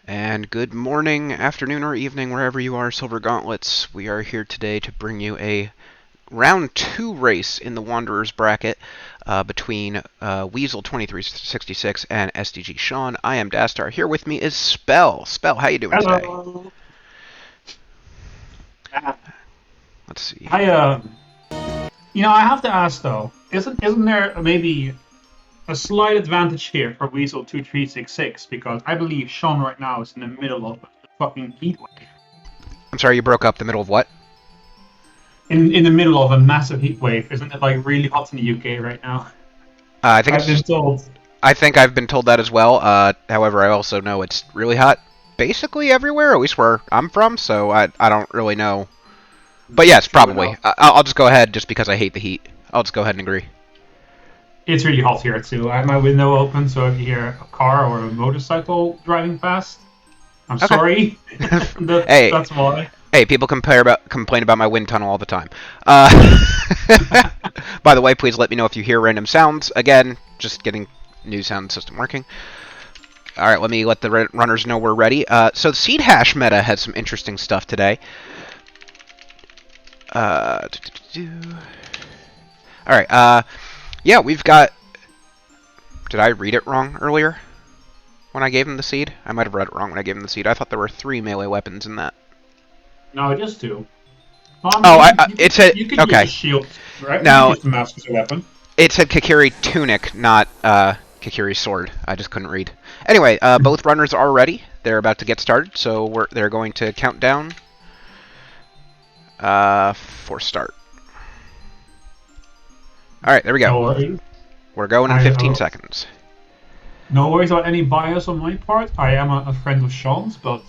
And good morning, afternoon, or evening, wherever you are, Silver Gauntlets. We are here today to bring you a round 2 race in the Wanderers bracket between Weasel2366 and SDGShawn. I am Dastar. Here with me is Spell. Spell, how you doing today? Hello. Let's see. I have to ask though, isn't there maybe a slight advantage here for Weasel2366 because I believe Sean right now is in the middle of a fucking heat wave. I'm sorry, you broke up the middle of what? In the middle of a massive heat wave, isn't it like really hot in the UK right now? I think I've been told. I think I've been told that as well. However, I also know it's really hot basically everywhere, at least where I'm from, so I don't really know. But yes, probably. I'll just go ahead, just because I hate the heat. I'll just go ahead and agree. It's really hot here too. I have my window open, so if you hear a car or a motorcycle driving past, I'm sorry. Hey, that's why. Hey, people complain about my wind tunnel all the time. By the way, please let me know if you hear random sounds. Again, just getting new sound system working. All right, let me let the runners know we're ready. So the seed hash meta has some interesting stuff today. All right. Yeah, we've got... Did I read it wrong earlier when I gave him the seed? I might have read it wrong when I gave him the seed. I thought there were 3 melee weapons in that. No, just 2. It said... You could okay. use a shield, right? No, you could use the mask as a weapon. It said Kakiri Tunic, not Kakiri Sword. I just couldn't read. Anyway, both runners are ready. They're about to get started, so they're going to count down for start. Alright, there we go. No worries. We're going in 15 seconds. No worries about any bias on my part. I am a friend of Sean's, but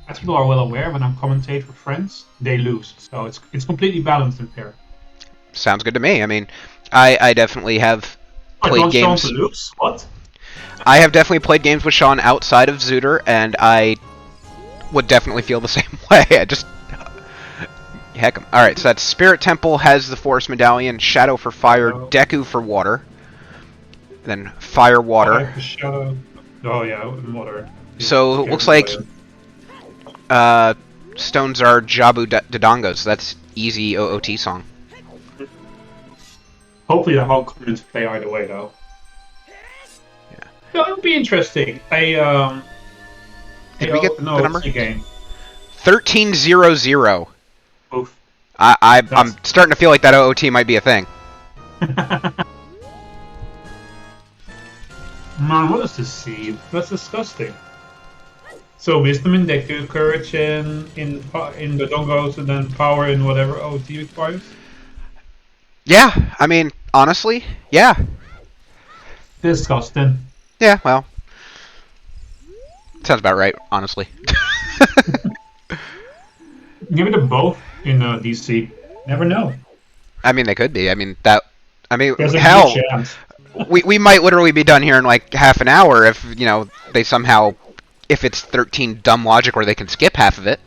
as people are well aware, when I'm commentate for friends, they lose. So it's completely balanced and fair. Sounds good to me. I mean, I definitely have played games. Sean to lose? What? I have definitely played games with Sean outside of Zooter, and I would definitely feel the same way. Heck 'em. Alright, so that's Spirit Temple has the Force Medallion, Shadow for Fire, Deku for Water, then Fire Water. Shadow. Oh yeah, water. So it looks like stones are Jabu Dodongos, so that's easy OoT song. Hopefully that won't come into play either way though. Yeah, it'll be interesting. Did we get the number? Game. 1300. Oof. I'm starting to feel like that OOT might be a thing. Man, what is this seed? That's disgusting. So wisdom in Deku, courage in the Dongos, and then power in whatever OOT requires? Yeah, I mean, honestly, yeah. Disgusting. Yeah, well. Sounds about right, honestly. Give it a both in DC. Never know. I mean, they could be. I mean, hell, good chance. we might literally be done here in like half an hour if, they somehow, if it's 13 dumb logic where they can skip half of it.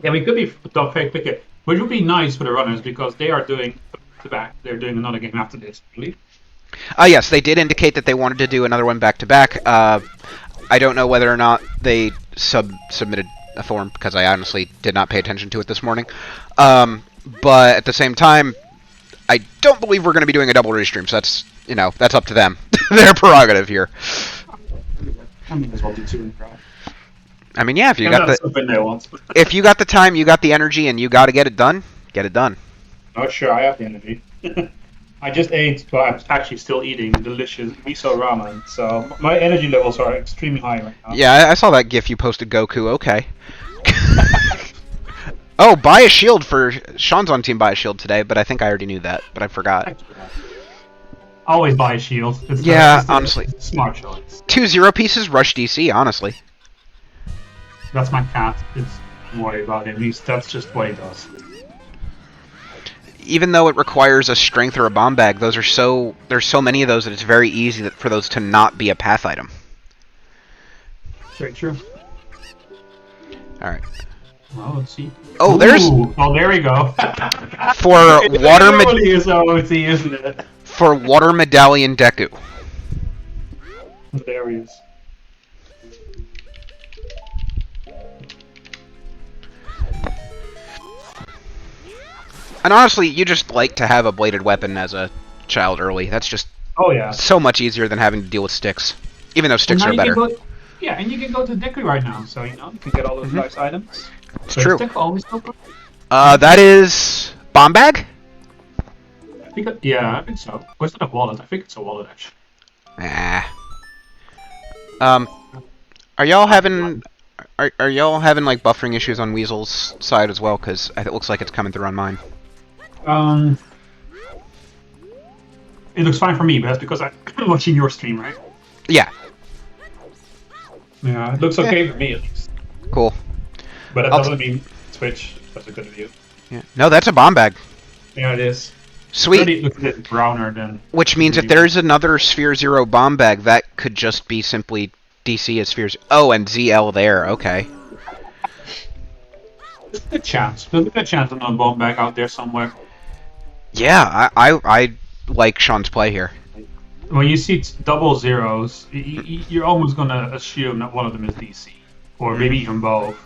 Yeah, we could be done very quickly. Which would be nice for the runners because they are doing back-to-back. They're doing another game after this, I believe. Yes, they did indicate that they wanted to do another one back-to-back. I don't know whether or not they submitted a form because I honestly did not pay attention to it this morning. But at the same time, I don't believe we're going to be doing a double restream, so that's up to them. Their prerogative here. I mean, as well do 2 in a row. I mean, yeah, if you got the if you got the time, you got the energy, and you got to get it done, get it done. Oh, sure, I have the energy. I just ate, but I'm actually still eating delicious miso ramen, so my energy levels are extremely high right now. Yeah, I saw that GIF you posted, Goku. Okay. Oh, buy a shield for Sean's on team. Buy a shield today, but I think I already knew that, but I forgot. Always buy a shield. Honestly, smart choice. 2 0 pieces rush DC. Honestly, that's my cat. Don't worry about him. That's just what he does. Even though it requires a strength or a bomb bag, there's so many of those that it's very easy for those to not be a path item. Very true. All right. Well, let's see. Oh, there we go. For water OoT, isn't it? For Water Medallion Deku. There he is. And honestly, you just like to have a bladed weapon as a child early. That's just Oh yeah. so much easier than having to deal with sticks. Even though Well, sticks now are you can better. go. Yeah, and you can go to Deku right now, so you can get all those nice items. It's So true. is Deku always open? That is... Bomb bag? I think yeah, I think so. Or is it a wallet? I think it's a wallet actually. Nah. Are y'all having... Are y'all having, like, buffering issues on Weasel's side as well? Because it looks like it's coming through on mine. It looks fine for me, but that's because I'm watching your stream, right? Yeah. Yeah, it looks okay for me at least. Cool. But that doesn't mean Twitch has a good view. Yeah. No, that's a bomb bag. Yeah, it is. Sweet. It looks a bit browner than... Which means if there's another Sphere Zero bomb bag, that could just be simply DC as Sphere Zero. Oh, and ZL there. Okay. There's a good chance. There's a good chance of another bomb bag out there somewhere. Yeah, I like Sean's play here. When you see double zeros, you're almost gonna assume that one of them is DC, or maybe even both.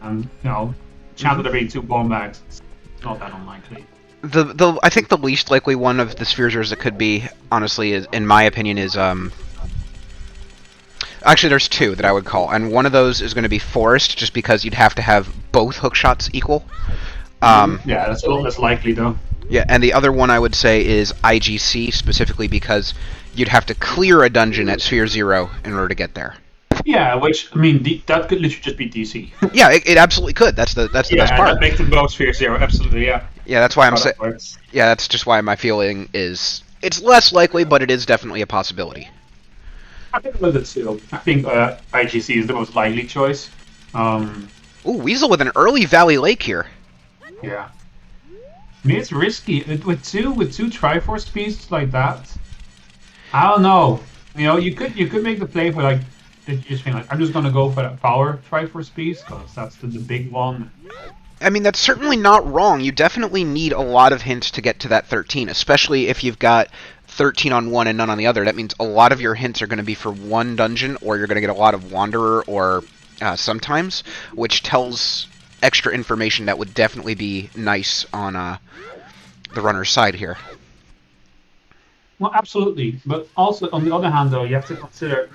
And chance of there being two bomb bags is not that unlikely. I think the least likely one of the Sphere Zeros that could be, honestly, is, in my opinion, is actually there's two that I would call, and one of those is going to be Forest, just because you'd have to have both hook shots equal. Yeah, that's a little less likely though. Yeah, and the other one I would say is IGC, specifically because you'd have to clear a dungeon at Sphere Zero in order to get there. Yeah, which, I mean, that could literally just be DC. Yeah, it absolutely could. That's the best part. Yeah, that makes them both Sphere Zero, absolutely, yeah. Yeah, that's why I'm saying... Yeah, that's just why my feeling is... It's less likely, but it is definitely a possibility. I think a little bit too. I think IGC is the most likely choice. Ooh, Weasel with an early Valley Lake here. Yeah. I mean, it's risky. With two Triforce pieces like that, I don't know. You could make the play for like, you just think like, I'm just gonna go for that power Triforce piece because that's the big one. I mean, that's certainly not wrong. You definitely need a lot of hints to get to that 13, especially if you've got 13 on one and none on the other. That means a lot of your hints are going to be for one dungeon, or you're going to get a lot of Wanderer or sometimes, which tells extra information that would definitely be nice on the runner's side here. Well, absolutely. But also, on the other hand, though, you have to consider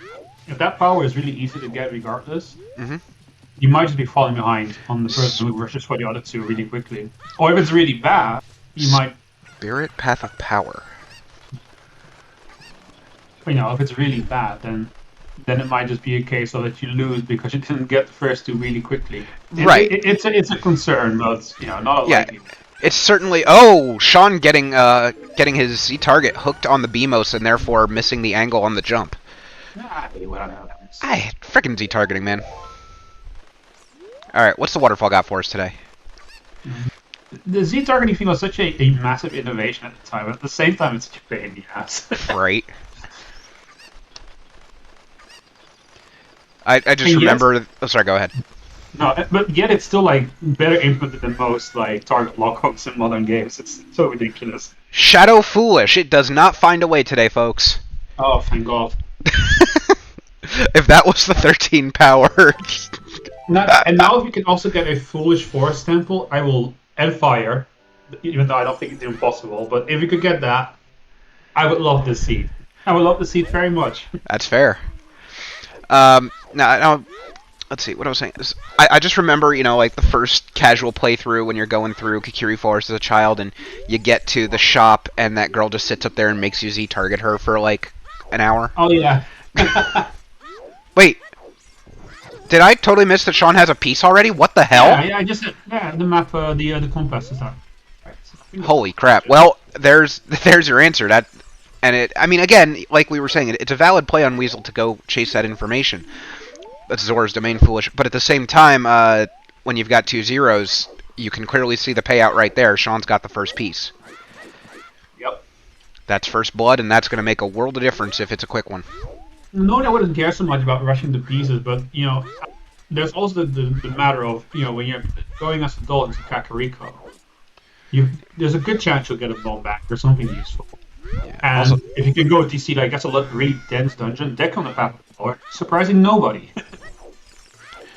if that power is really easy to get regardless, you might just be falling behind on the first move versus for the other two really quickly. Or if it's really bad, you might... Spirit Path of Power. If it's really bad, then it might just be a case of that you lose because you didn't get the first two really quickly. Right. It's a concern, but not a likely. It's certainly... Oh, Sean getting his Z target hooked on the BMOS and therefore missing the angle on the jump. Frickin' Z targeting, man. Alright, what's the waterfall got for us today? The Z targeting thing was such a massive innovation at the time, but at the same time it's such a pain in the ass. Right. I just remember... Oh, sorry, go ahead. No, but yet it's still like better implemented than most like target lockups in modern games. It's so ridiculous. Shadow Foolish. It does not find a way today, folks. Oh, thank God. If that was the 13 power... And now if you can also get a Foolish Force Temple, I will... And Fire, even though I don't think it's impossible. But if you could get that, I would love this seed. I would love the seed very much. That's fair. Now, let's see, what I was saying is, I just remember, like the first casual playthrough when you're going through Kikiri Forest as a child and you get to the shop and that girl just sits up there and makes you Z-target her for like an hour. Oh, yeah. Wait. Did I totally miss that Sean has a piece already? What the hell? Yeah, the map, the compass is that. Holy crap. Well, there's your answer. I mean, again, like we were saying, it's a valid play on Weasel to go chase that information. That's Zora's Domain Foolish. But at the same time, when you've got 2 zeros, you can clearly see the payout right there. Sean's got the first piece. Yep. That's first blood, and that's going to make a world of difference if it's a quick one. No, I wouldn't care so much about rushing the pieces, but, there's also the matter of, when you're going as a doll into Kakariko, there's a good chance you'll get a bomb back or something useful. Yeah, and also, if you can go DC, like, that's a really dense dungeon, Deku on the Path of Power, surprising nobody.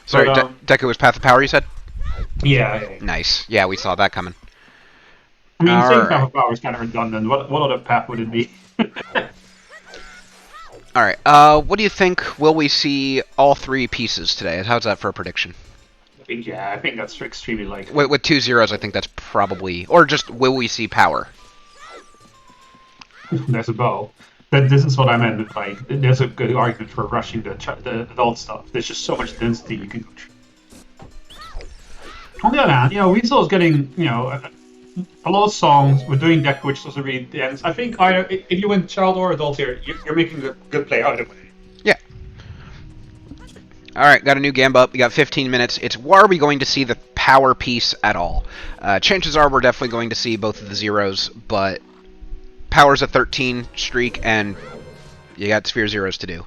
Sorry, Deku was Path of Power, you said? Yeah. Nice. Yeah, we saw that coming. I mean, All same right. type of power is kind of redundant. What other path would it be? All right. What do you think? Will we see all three pieces today? How's that for a prediction? I think that's extremely likely. With 2 zeros, I think that's probably, or just will we see power? There's a bow. But this is what I meant. Like, there's a good argument for rushing the adult stuff. There's just so much density you can go through. On the other hand, Weasel is getting, a lot of songs. We're doing deck which doesn't really dance. I think either if you win child or adult here, you're making a good play either way. Yeah. All right, got a new Gamba up. We got 15 minutes. Are we going to see the power piece at all? Chances are we're definitely going to see both of the zeros, but power's a 13 streak, and you got sphere zeros to do.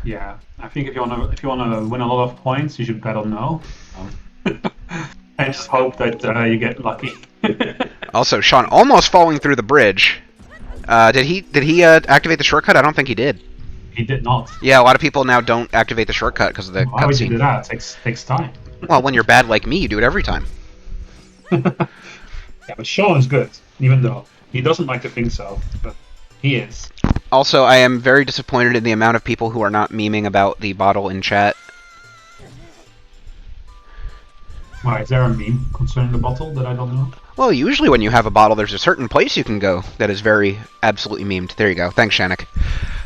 Yeah, I think if you wanna win a lot of points, you should bet on no. And just hope that you get lucky. Also, Shawn almost falling through the bridge. Did he activate the shortcut? I don't think he did. He did not. Yeah, a lot of people now don't activate the shortcut because of the Why would you cutscene. do that? It takes time. Well, when you're bad like me, you do it every time. Yeah, but Shawn is good, even though he doesn't like to think so, but he is. Also, I am very disappointed in the amount of people who are not memeing about the bottle in chat. Why, is there a meme concerning the bottle that I don't know? Well, usually when you have a bottle, there's a certain place you can go that is very absolutely memed. There you go. Thanks, Shannik.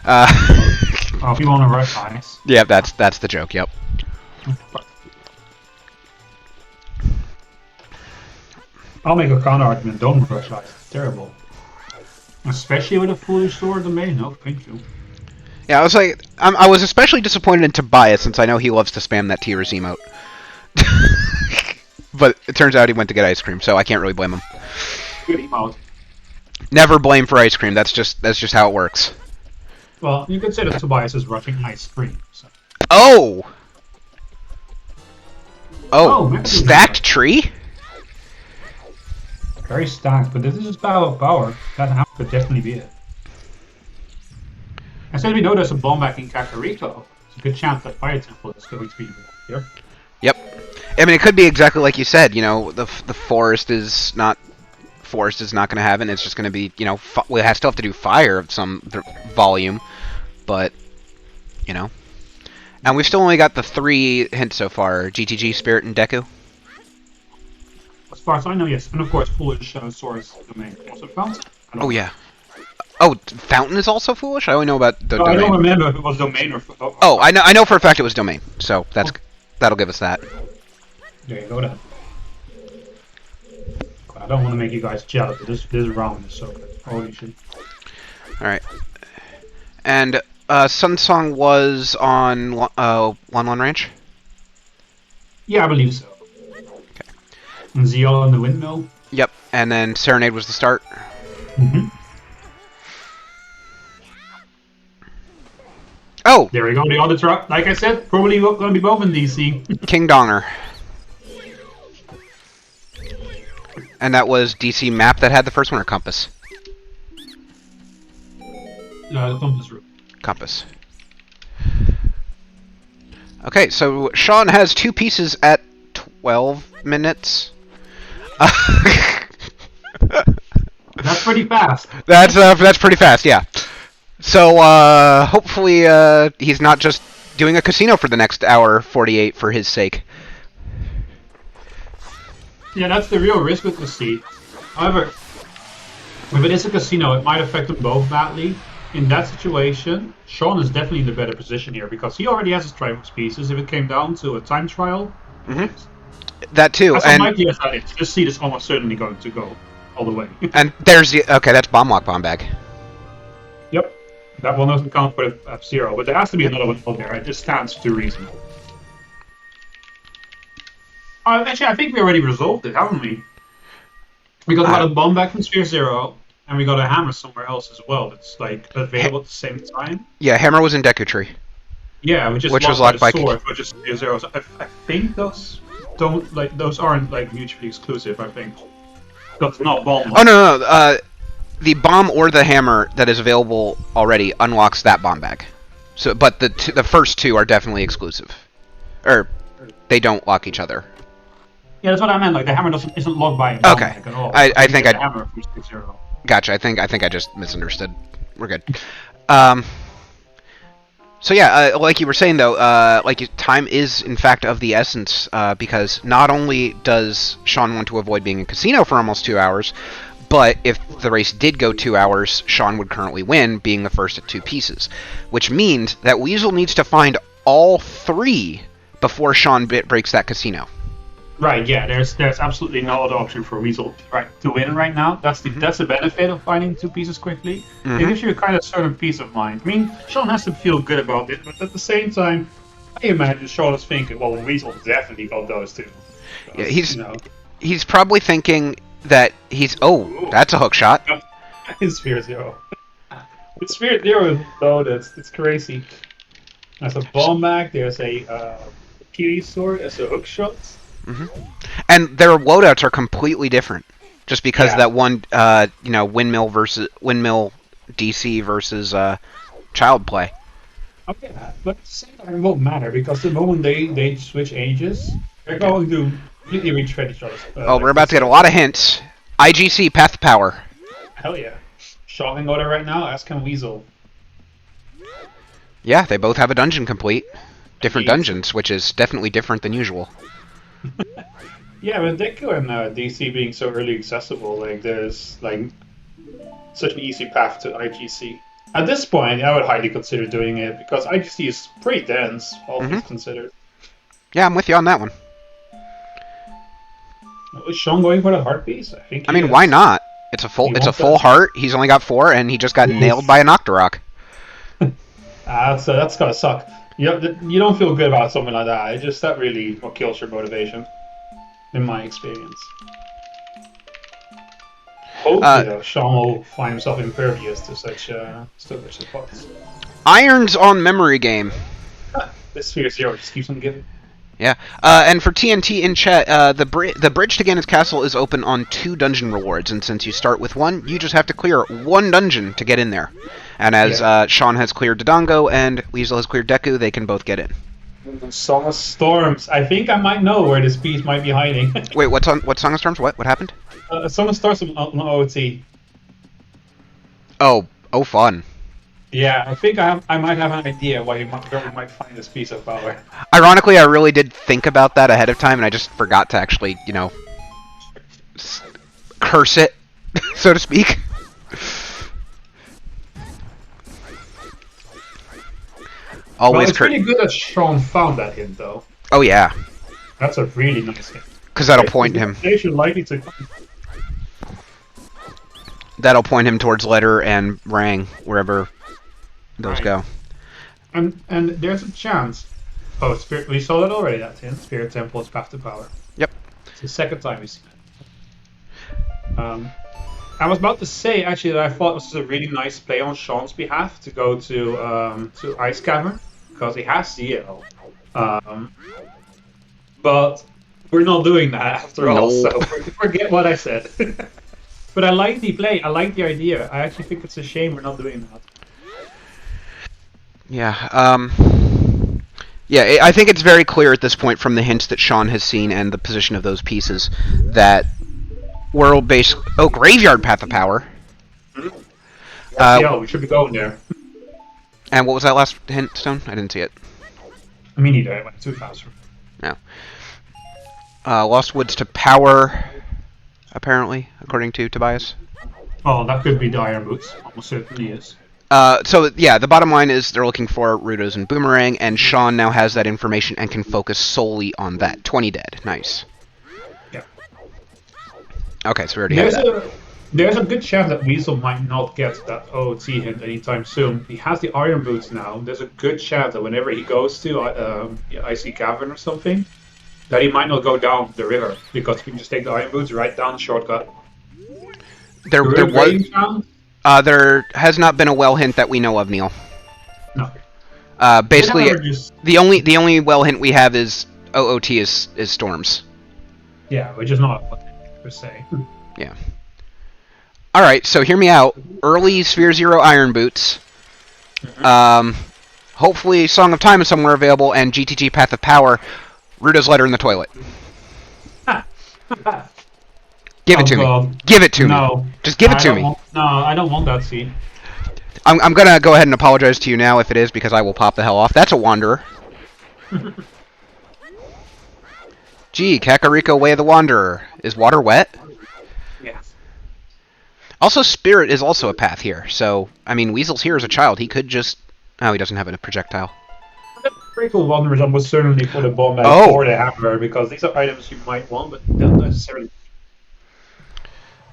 Oh, if you want to rush ice. Yeah, that's the joke. Yep. I'll make a counter argument. Don't rush ice. It's terrible. Especially with a foolish sword domain. No, thank you. Yeah, I was like, I was especially disappointed in Tobias since I know he loves to spam that Tears emote. But it turns out he went to get ice cream, so I can't really blame him. Good emote. Never blame for ice cream. That's just how it works. Well, you could say that Tobias is rushing ice cream. So. Oh, Oh, stacked tree. Very stacked, but this is power. That could definitely be it. I said we know there's a bomb back in Kakariko. It's a good chance that Fire Temple is going to be here. Yep. I mean, it could be exactly like you said. The forest is not going to have it. It's just going to be, we still have to do fire of some volume, but and we've still only got the 3 hints so far: GTG, Spirit, and Deku. As far as I know, yes. And of course, Foolish Source Domain also found. Oh yeah. Oh, Fountain is also foolish. I only know about the domain. I don't remember if it was Domain or. Oh, I know for a fact it was Domain. So that'll give us that. There you go then. I don't want to make you guys jealous, but this round is so good. Holy shit. Alright. And Sun Song was on 1-1 range? Yeah, I believe so. Okay. And Zeal on the windmill? Yep. And then Serenade was the start? Mm-hmm. Oh! There we go, the other truck. Like I said, probably going to be both in DC. King Donger. And that was DC map that had the first one, or Compass? The compass room. Compass. Okay, so Shawn has 2 pieces at 12 minutes. That's pretty fast. That's pretty fast, yeah. So hopefully he's not just doing a casino for the next hour 48 for his sake. Yeah, that's the real risk with the seat. However, if it is a casino, it might affect them both badly. In that situation, Shawn is definitely in the better position here because he already has his Triforce pieces. If it came down to a time trial, that too. as unlikely as that is, this seat is almost certainly going to go all the way. And there's the that's bomb lock bomb bag. Yep, that one doesn't count for the F-Zero, but there has to be another one out there. It just stands to reason. Actually, I think we already resolved it, haven't we? We got a bomb back from Sphere Zero, and we got a hammer somewhere else as well. That's like available at the same time. Yeah, hammer was in Deku Tree. Yeah, which was locked by sword, which is Sphere Zero. So I think those aren't like mutually exclusive. I think because it's not bomb. Oh no. The bomb or the hammer that is available already unlocks that bomb bag. So, but the first 2 are definitely exclusive, or they don't lock each other. Yeah, that's what I meant. Like the hammer isn't locked by a bomb Okay. at all. I think the hammer from 6-0. Gotcha. I think I just misunderstood. We're good. So yeah, like you were saying though, time is in fact of the essence, because not only does Shawn want to avoid being in casino for almost 2 hours, but if the race did go 2 hours, Shawn would currently win, being the first at 2 pieces, which means that Weasel needs to find all 3 before Shawn breaks that casino. Right, yeah, there's absolutely no other option for Weasel to win right now. That's the benefit of finding 2 pieces quickly. It gives you a kind of certain peace of mind. I mean, Shawn has to feel good about it, but at the same time, I imagine Shawn is thinking, well, Weasel definitely got those 2. Yeah, he's probably thinking that that's a hook shot. It's Sphere Zero. It's Sphere Zero is loaded. It's crazy. There's a bomb mag, there's a Kiwi sword, there's a hook shot. And their loadouts are completely different, just because that one, windmill DC versus child play. Okay, but at the same time, it won't matter because the moment they switch ages, they're going to completely retread each other. We're about to get a lot of hints. IGC Path Power. Hell yeah! Shawn can go there right now. As can Weasel. Yeah, they both have a dungeon complete. Different dungeons, which is definitely different than usual. Yeah, but Deku and DC being so early accessible, like there's like such an easy path to IGC. At this point, I would highly consider doing it because IGC is pretty dense, all things considered. Yeah, I'm with you on that one. Is Shawn going for the heart piece? I mean, why not? It's a full heart. He's only got 4, and he just got nailed by a Nocturok. So that's gotta suck. You don't feel good about something like that. It's just that really what kills your motivation, in my experience. Hopefully, though, Shawn will find himself impervious to such spots. Irons on memory game. This Sphere Zero just keeps on giving. Yeah, and for TNT in chat, the bridge to Ganon's Castle is open on 2 dungeon rewards, and since you start with 1, you just have to clear 1 dungeon to get in there. And as Shawn has cleared Dodongo and Weasel has cleared Deku, they can both get in. Song of Storms. I think I might know where this piece might be hiding. Wait, what Song of Storms? What happened? Song of Storms on OoT. Oh, fun. Yeah, I think I might have an idea where we might find this piece of power. Ironically, I really did think about that ahead of time, and I just forgot to actually, curse it, so to speak. Always it's pretty good that Shawn found that hint, though. Oh, yeah. That's a really nice hint. Because that'll point him. They should likely to... That'll point him towards Letter and Rang, wherever those go. And there's a chance. Oh, Spirit, we saw that already, that hint. Spirit Temple is Path to Power. Yep. It's the second time we've seen it. I was about to say, actually, that I thought this was a really nice play on Shawn's behalf to go to Ice Cavern, because he has CL. But we're not doing that after all, so forget what I said. But I like the play, I like the idea. I actually think it's a shame we're not doing that. Yeah, I think it's very clear at this point from the hints that Shawn has seen and the position of those pieces that world-based... Oh, Graveyard Path of Power. Yeah, we should be going there. And what was that last hint, Stone? I didn't see it. Me neither, I went too fast. No. Lost Woods to Power, apparently, according to Tobias. Oh, that could be the Iron Boots. Almost certainly is. So, yeah, the bottom line is they're looking for Rudos and Boomerang, and Shawn now has that information and can focus solely on that. 20 dead. Nice. Yeah. Okay, so we already have that. There's a good chance that Weasel might not get that OoT hint anytime soon. He has the Iron Boots now. There's a good chance that whenever he goes to Icy Cavern or something, that he might not go down the river, because he can just take the Iron Boots right down the shortcut. There has not been a well hint that we know of, Neil. No. Basically, the only well hint we have is OOT is Storms. Yeah, which is not per se. Yeah. All right, so hear me out. Early Sphere Zero Iron Boots. Hopefully, Song of Time is somewhere available, and GTG Path of Power. Rudo's Letter in the toilet. Give it Oh to me. god. Give it to me. No. Just give it to don't me. No, I don't want that seed. I'm gonna go ahead and apologize to you now if it is, because I will pop the hell off. That's a Wanderer. Gee, Kakariko Way of the Wanderer. Is water wet? Yes. Also, Spirit is also a path here, so, I mean, Weasel's here as a child. He could just... Oh, he doesn't have a projectile. The critical Wanderers was certainly for the bomb bag Oh. or the hammer, because these are items you might want, but don't necessarily.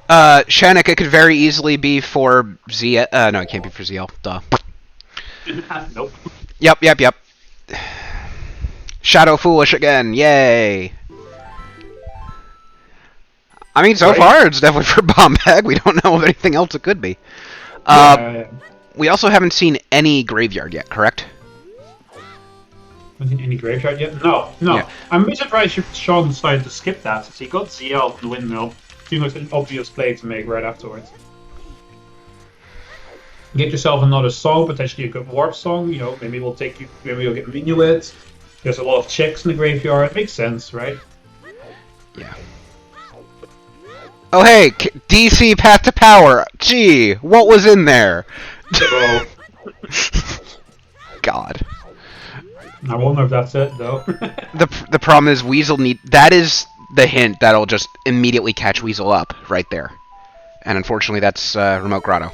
Shannik, it could very easily be for Zia. No, it can't be for Zeal. Duh. Nope. Yep. Shadow Foolish again. Yay. I mean, so far, it's definitely for Bomb Bag. We don't know of anything else it could be. Yeah. We also haven't seen any Graveyard yet, correct? Haven't seen any graveyard yet? No. Yeah. I'm a bit surprised Shawn decided to skip that, since he got ZL from the windmill. Seems like an obvious play to make right afterwards. Get yourself another song, potentially a good warp song. You know, maybe you'll get Minuet. There's a lot of checks in the graveyard. It makes sense, right? Yeah. Oh hey, DC Path to Power. Gee, what was in there? So, God. I wonder if that's it, though. The problem is Weasel that is the hint that'll just immediately catch Weasel up right there. And unfortunately that's Remote Grotto.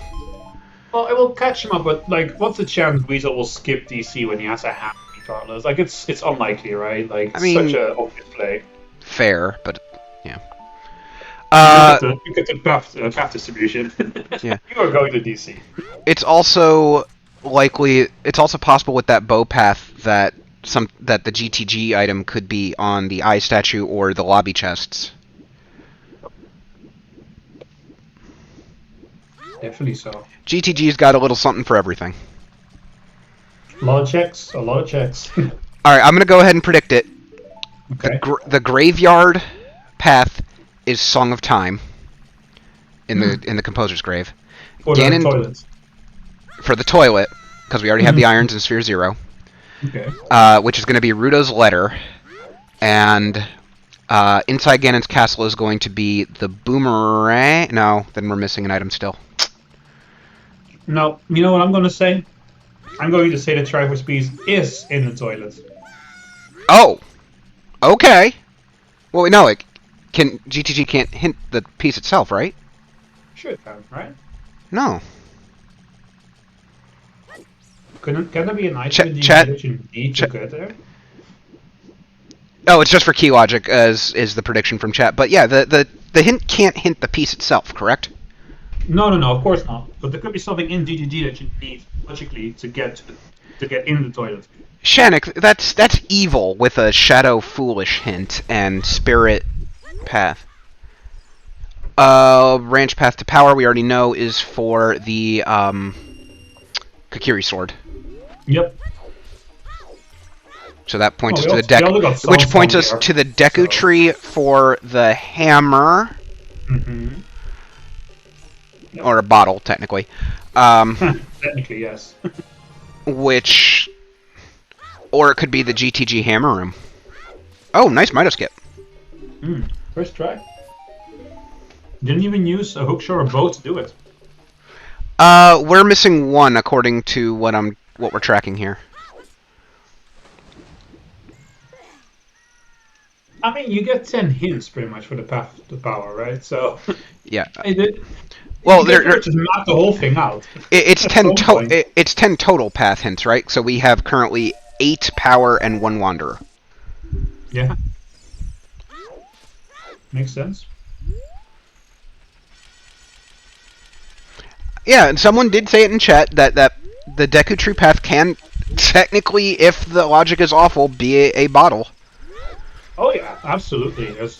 Well, it will catch him up, but like, what's the chance Weasel will skip DC when he has a hammer regardless? Like, it's unlikely, right? Like, I mean, such an obvious play. Fair, but yeah. Look at the path distribution. Yeah. You are going to DC. It's also possible with that bow path that the GTG item could be on the eye statue or the lobby chests. Definitely so. GTG's got a little something for everything. A lot of checks. Alright, I'm gonna go ahead and predict it. Okay. The graveyard path is Song of Time in the composer's grave. For the toilets. For the toilet, because we already have the irons in Sphere 0. Okay. Which is going to be Rudo's Letter, and inside Ganon's castle is going to be the boomerang. No, then we're missing an item still. No, you know what I'm going to say? I'm going to say the Triforce piece is in the toilet. Oh, okay. Well, no, GTG can't hint the piece itself, right? Sure it can, right? No. Can there be an item that you need to get there? Oh, it's just for key logic, as is the prediction from chat. But yeah, the hint can't hint the piece itself, correct? No, of course not. But there could be something in DGG that you need logically to get in the toilet. Shannik, that's evil with a Shadow Foolish hint and Spirit Path. Ranch Path to Power we already know is for the Kakiri Sword. Yep. So that points us to the deck, which points us to the Deku Tree for the hammer. Mm-hmm. Yep. Or a bottle, technically. Technically, yes. Or it could be the GTG hammer room. Oh, nice Midas skip. First try. Didn't even use a hookshot or a boat to do it. We're missing one according to what we're tracking here. I mean, you get 10 hints pretty much for the path to power, right? So yeah. Well, they're just map the whole thing out. It's 10 total path hints, right? So we have currently 8 power and 1 wanderer. Yeah. Makes sense. Yeah, and someone did say it in chat that the Deku Tree path can technically, if the logic is awful, be a bottle. Oh yeah, absolutely. That's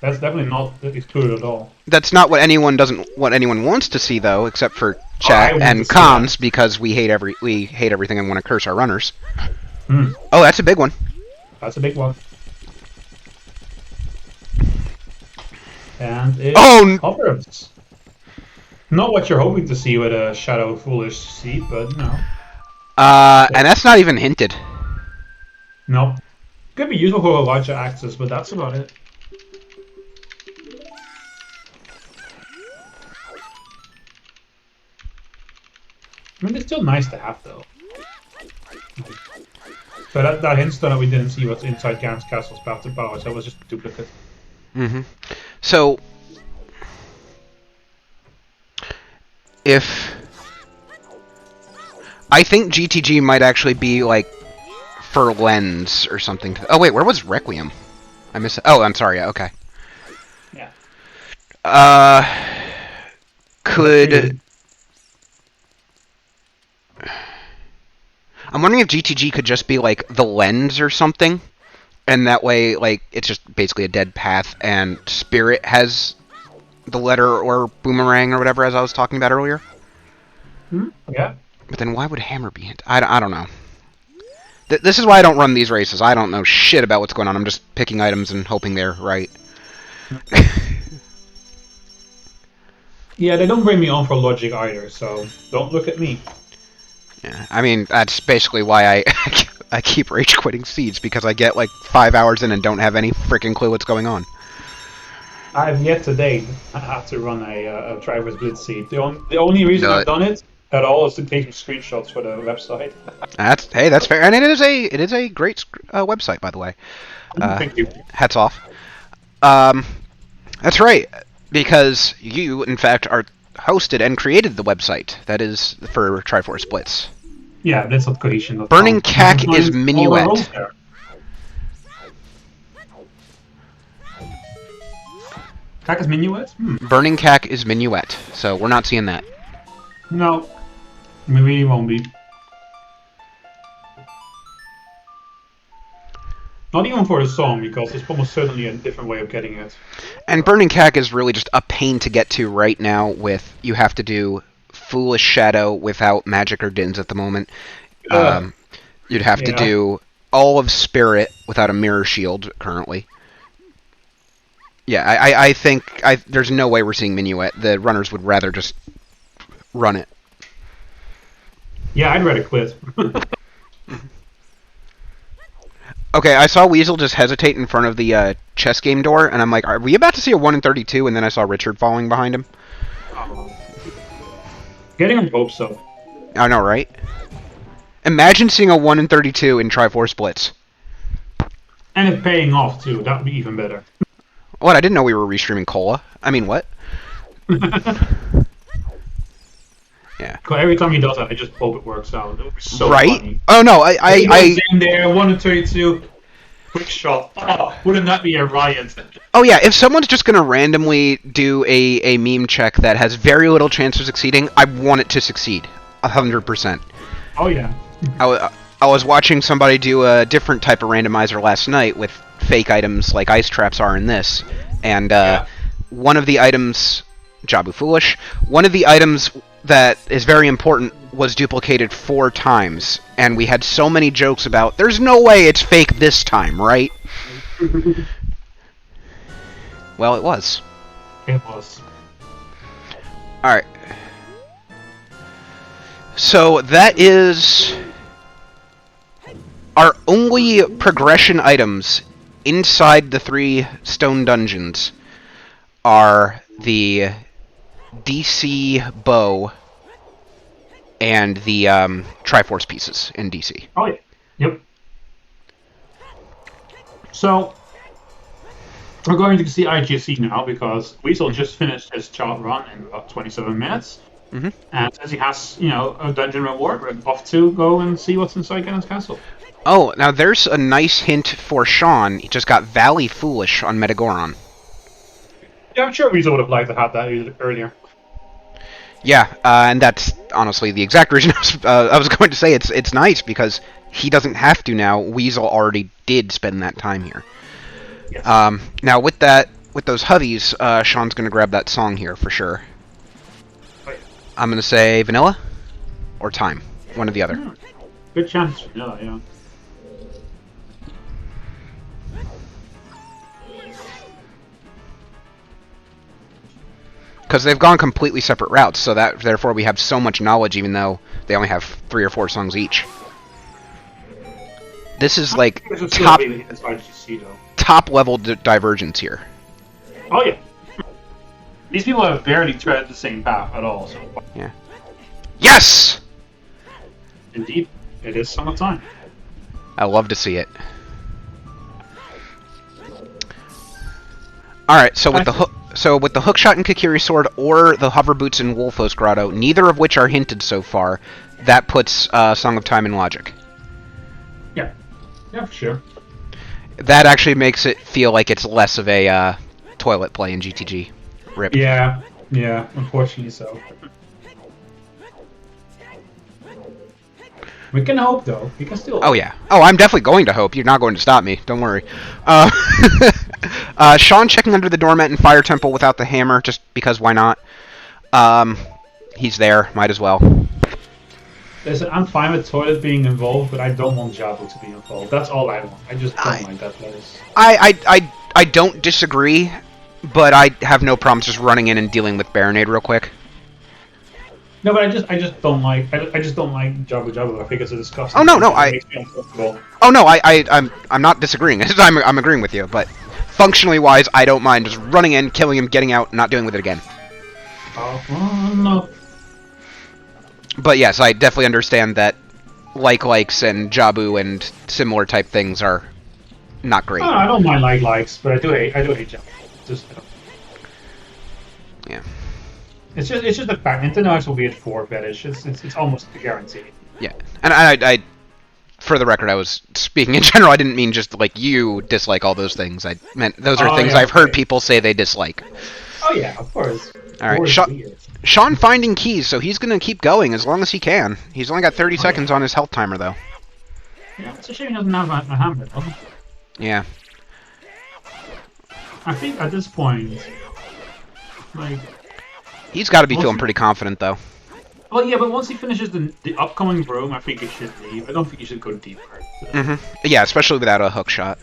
definitely not excluded at all. That's not what anyone wants to see though, except for chat and comms, because we hate everything and want to curse our runners. Oh, that's a big one. That's a big one. And it covers. Not what you're hoping to see with a Shadow Foolish seed, but no. And that's not even hinted. No. Could be useful for a larger axis, but that's about it. still nice to have, though. So that hints that we didn't see what's inside Garen's Castle's path to power, so it was just a duplicate. Mm-hmm. So, if... I think GTG might actually be, like, for Lens or something. Oh, wait, where was Requiem? I missed it. Oh, I'm sorry, yeah, okay. Yeah. Could... I'm wondering if GTG could just be, like, the Lens or something. And that way, like, it's just basically a dead path, and Spirit has the letter or boomerang or whatever, as I was talking about earlier. Yeah. But then why would Hammer be hint? I don't know. This is why I don't run these races. I don't know shit about what's going on. I'm just picking items and hoping they're right. Yeah, they don't bring me on for logic either, so don't look at me. Yeah, I mean, that's basically why I keep rage quitting Seeds, because I get like 5 hours in and don't have any freaking clue what's going on. I've yet today had to run a Triforce Blitz seed. The only reason I've done it at all is to take some screenshots for the website. That's fair, and it is a great website, by the way. Thank you. Hats off. That's right, because you, in fact, are hosted and created the website that is for Triforce Blitz. Yeah, Blitz.cohesion.com. Burning Cack is Minuet. Cack is Minuet? Burning Cack is Minuet, so we're not seeing that. No, we really won't be. Not even for the song, because it's almost certainly a different way of getting it. And Burning Cack is really just a pain to get to right now with, you have to do Foolish Shadow without magic or dins at the moment. You'd have to do all of Spirit without a mirror shield currently. Yeah, I think there's no way we're seeing Minuet. The runners would rather just run it. Yeah, I'd rather quit. Okay, I saw Weasel just hesitate in front of the chess game door, and I'm like, are we about to see a 1 in 32? And then I saw Richard falling behind him. Getting on hope so. I know, right? Imagine seeing a 1 in 32 in Triforce Blitz. And it paying off, too. That would be even better. What? I didn't know we were restreaming Cola. I mean, what? Yeah. Every time he does that, I just hope it works out. It would be so right? funny. Oh, no, I in there, 1 in 32, quick shot. Oh, wouldn't that be a riot? Oh, yeah, if someone's just going to randomly do a meme check that has very little chance of succeeding, I want it to succeed. 100%. Oh, yeah. I was watching somebody do a different type of randomizer last night with fake items like ice traps are in this, and one of the items, Jabu Foolish, one of the items that is very important was duplicated 4 times, and we had so many jokes about, there's no way it's fake this time, right? Well, it was. It was. Alright. So that is our only progression items inside the 3 stone dungeons are the DC bow and the Triforce pieces in DC. Oh, yeah. Yep. So, we're going to see IGSC now, because Weasel just finished his chart run in about 27 minutes. Mm-hmm. And as he has, a dungeon reward, we're off to go and see what's inside Ganon's castle. Oh, now there's a nice hint for Shawn. He just got Valley Foolish on Metagoron. Yeah, I'm sure Weasel would have liked to have that earlier. Yeah, and that's honestly the exact reason I was going to say it's nice, because he doesn't have to now. Weasel already did spend that time here. Yes. Now with those Hoveys, Shawn's going to grab that song here for sure. Oh, yeah. I'm going to say Vanilla or Time, one or the other. Good chance for Vanilla, yeah. Because they've gone completely separate routes, so that therefore we have so much knowledge, even though they only have 3 or 4 songs each. This is like top level divergence here. Oh yeah, these people have barely tread the same path at all. So yeah. Yes. Indeed, it is summertime. I love to see it. All right, so with the hookshot and Kakiri sword or the hover boots in Wolfos Grotto, neither of which are hinted so far, that puts Song of Time in logic. Yeah, for sure. That actually makes it feel like it's less of a toilet play in GTG. Rip. Yeah, unfortunately so. We can hope, though. We can still hope. Oh, yeah. Oh, I'm definitely going to hope. You're not going to stop me. Don't worry. Shawn checking under the doormat in Fire Temple without the hammer, just because why not? He's there. Might as well. Listen, I'm fine with toilet being involved, but I don't want Jabu to be involved. That's all I want. I just don't like that place. I don't disagree, but I have no problems just running in and dealing with Baronade real quick. No, but I just don't like Jabu Jabu. I think it's a disgusting. Oh no, it makes me uncomfortable. Oh no, I'm not disagreeing. I'm agreeing with you, but functionally wise, I don't mind just running in, killing him, getting out, not dealing with it again. Oh no. But yes, I definitely understand that likes and Jabu and similar type things are not great. I don't mind likes, but I do hate Jabu. Just yeah. It's just the fact Nintendo X will be at 4, but it's almost a guarantee. Yeah, and I for the record, I was speaking in general. I didn't mean just like you dislike all those things. I meant those are things I've heard people say they dislike. Oh yeah, of course. All right, Shawn finding keys, so he's gonna keep going as long as he can. He's only got 30 seconds on his health timer though. Yeah, it's a shame he doesn't have a hammer though. Yeah. I think at this point, like. He's got to be feeling pretty confident, though. Well, yeah, but once he finishes the upcoming room, I think he should leave. I don't think he should go deeper. Yeah, especially without a hook shot.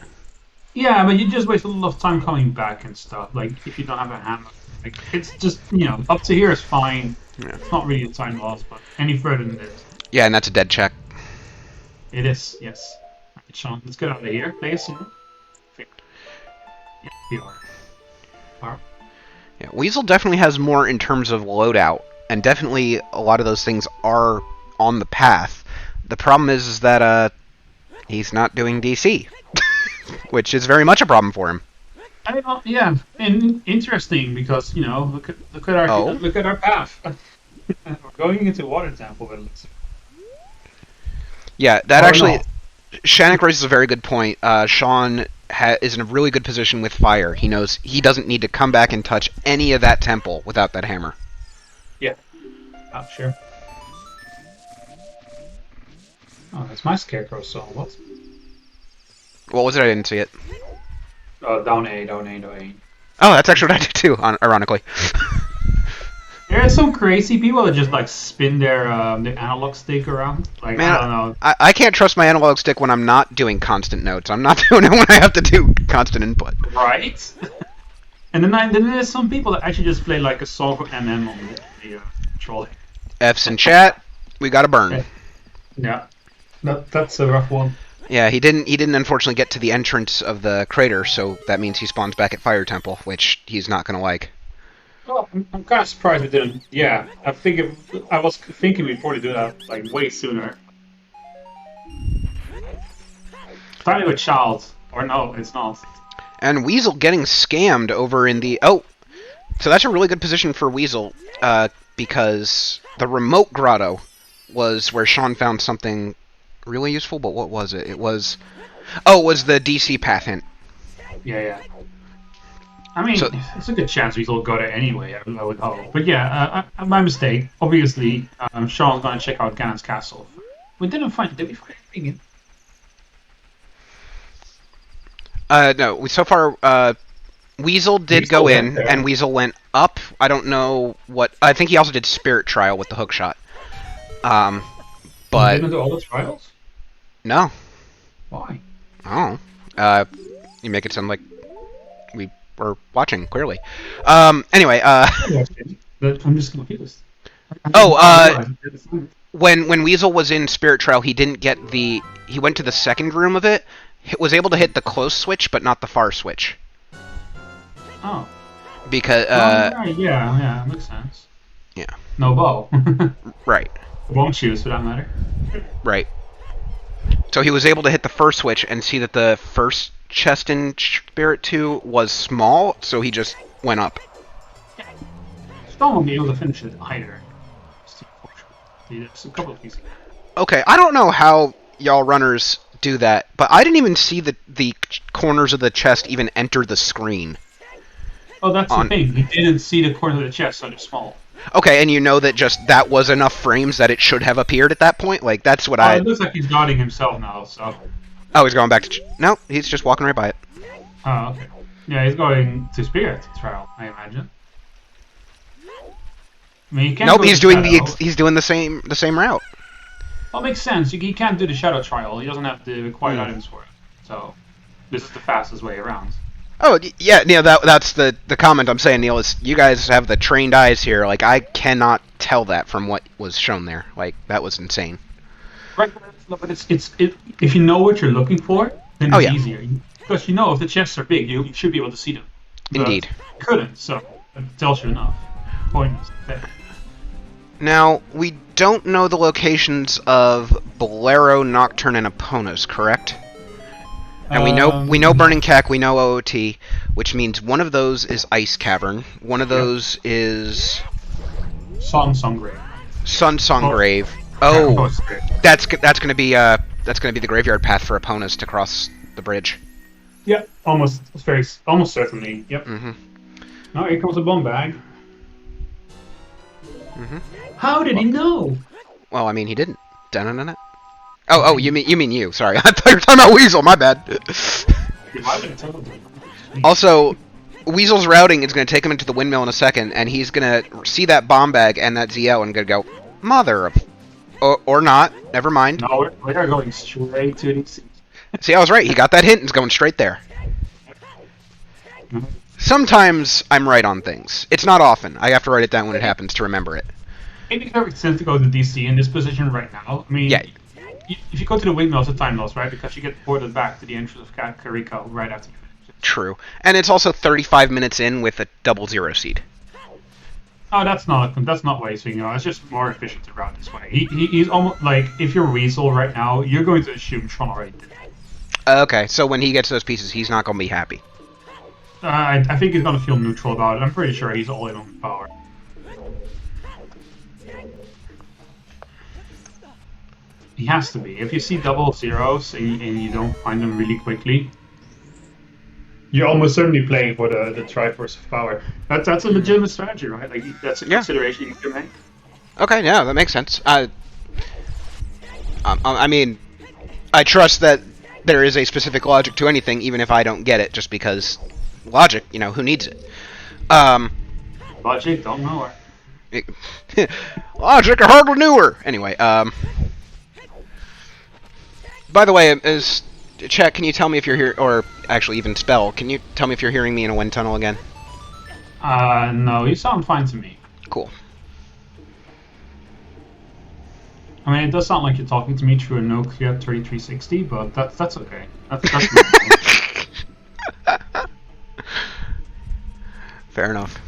Yeah, but you just waste a lot of time coming back and stuff. Like, if you don't have a hammer. Like, it's just, up to here is fine. Yeah. It's not really a time loss, but any further than this. Yeah, and that's a dead check. It is, yes. Alright, Shawn, let's get out of here. Play a song. Yeah, we are. Yeah, Weasel definitely has more in terms of loadout, and definitely a lot of those things are on the path. The problem is that he's not doing DC, which is very much a problem for him. Yeah, and interesting because look at our path. We're going into Water Temple, but it's... Yeah, that actually. Shannick raises a very good point. Shawn is in a really good position with fire. He knows he doesn't need to come back and touch any of that temple without that hammer. Yeah. Oh, sure. Oh, that's my Scarecrow song. What was it? I didn't see it. Down A, down A, down A. Oh, that's actually what I did too, ironically. There are some crazy people that just like spin their analog stick around. Like, man, I don't know. I can't trust my analog stick when I'm not doing constant notes. I'm not doing it when I have to do constant input. Right. And then there's some people that actually just play like a song of MM on the controller. F's in chat. We got to burn. Yeah. That's a rough one. Yeah, he didn't unfortunately get to the entrance of the crater, so that means he spawns back at Fire Temple, which he's not going to like. Well, I'm kind of surprised we didn't. Yeah, I was thinking we'd probably do that like way sooner. Starting with Child, or no, it's not. And Weasel getting scammed over in the so that's a really good position for Weasel, because the remote grotto was where Shawn found something really useful. But what was it? It was the DC path hint. Yeah. I mean, it's a good chance Weasel will go there anyway, I would hope. But yeah, my mistake. Obviously, Shawn's going to check out Ganon's castle. Did we find anything in? No, so far, Weasel did go in, and Weasel went up. I don't know what... I think he also did Spirit Trial with the hookshot. But... He didn't do all the trials? No. Why? Oh. You make it sound like we were watching, clearly. Anyway, I'm just confused. When Weasel was in Spirit Trial, he didn't get the... He went to the second room of it, was able to hit the close switch, but not the far switch. Oh. Because, yeah, makes sense. Yeah. No bow. Right. Bomb shoes, for that matter. Right. So he was able to hit the first switch and see that the first chest in Spirit 2 was small, so he just went up. Still won't be able to finish it either. There's a couple of pieces. Okay, I don't know how y'all runners do that, but I didn't even see the corners of the chest even enter the screen. Oh, that's the thing. He didn't see the corner of the chest, so they're small. Okay, and you know that just that was enough frames that it should have appeared at that point? Like, that's what It looks like he's guarding himself now, so... Oh, he's going back to... No, he's just walking right by it. Oh, okay. Yeah, he's going to Spirit Trial, I imagine. I mean, he can't nope, go he's to doing Shadow. he's doing the same route. Well, it makes sense. He can't do the Shadow Trial. He doesn't have the required items for it. So, this is the fastest way around. Oh, yeah, Neil, that's the comment I'm saying, Neil, is you guys have the trained eyes here. Like, I cannot tell that from what was shown there. Like, that was insane. Right, but if you know what you're looking for, then it's easier. Because you know if the chests are big, you should be able to see them. But Indeed. You couldn't, so it tells you enough. Pointless. Now, we don't know the locations of Bolero, Nocturne, and Epona's, correct? And we know Burning Cack, we know OoT, which means one of those is Ice Cavern, one of those is Songgrave. Songgrave. Oh, that's gonna be the graveyard path for Epona's to cross the bridge. Yep, almost certainly. Yep. Mm-hmm. Now here comes a bomb bag. Mm-hmm. How did he know? Well, I mean, he didn't. Dun-dun-dun-dun. Oh, you mean you? Sorry, I thought you were talking about Weasel. My bad. Also, Weasel's routing is going to take him into the windmill in a second, and he's going to see that bomb bag and that ZL and going to go, mother of... Or not. Never mind. No, we are going straight to these. See, I was right. He got that hint and is going straight there. Sometimes I'm right on things. It's not often. I have to write it down when it happens to remember it. It makes perfect sense to go to DC in this position right now. I mean... Yeah. If you go to the windmill, it's a time loss, right? Because you get ported back to the entrance of Kariko right after you finish it. True. And it's also 35 minutes in with a 00 seed. Oh, that's not wasting. It's just more efficient to route this way. He's almost like, if you're Weasel right now, you're going to assume Shawn already did that. Okay, so when he gets those pieces, he's not going to be happy. I think he's going to feel neutral about it. I'm pretty sure he's all in on power. He has to be. If you see 00s and you don't find them really quickly, you're almost certainly playing for the Triforce of power. That's a legitimate strategy, right? Like that's a consideration you can make. Okay, yeah, that makes sense. I mean, I trust that there is a specific logic to anything, even if I don't get it, just because logic, who needs it? Logic, don't know her. Logic, I hardly knew her! Anyway, by the way, Chat, can you tell me if you're here, or actually even Spell, can you tell me if you're hearing me in a wind tunnel again? No, you sound fine to me. Cool. I mean, it does sound like you're talking to me through a Nokia 3360, but that's okay. That's Fair enough.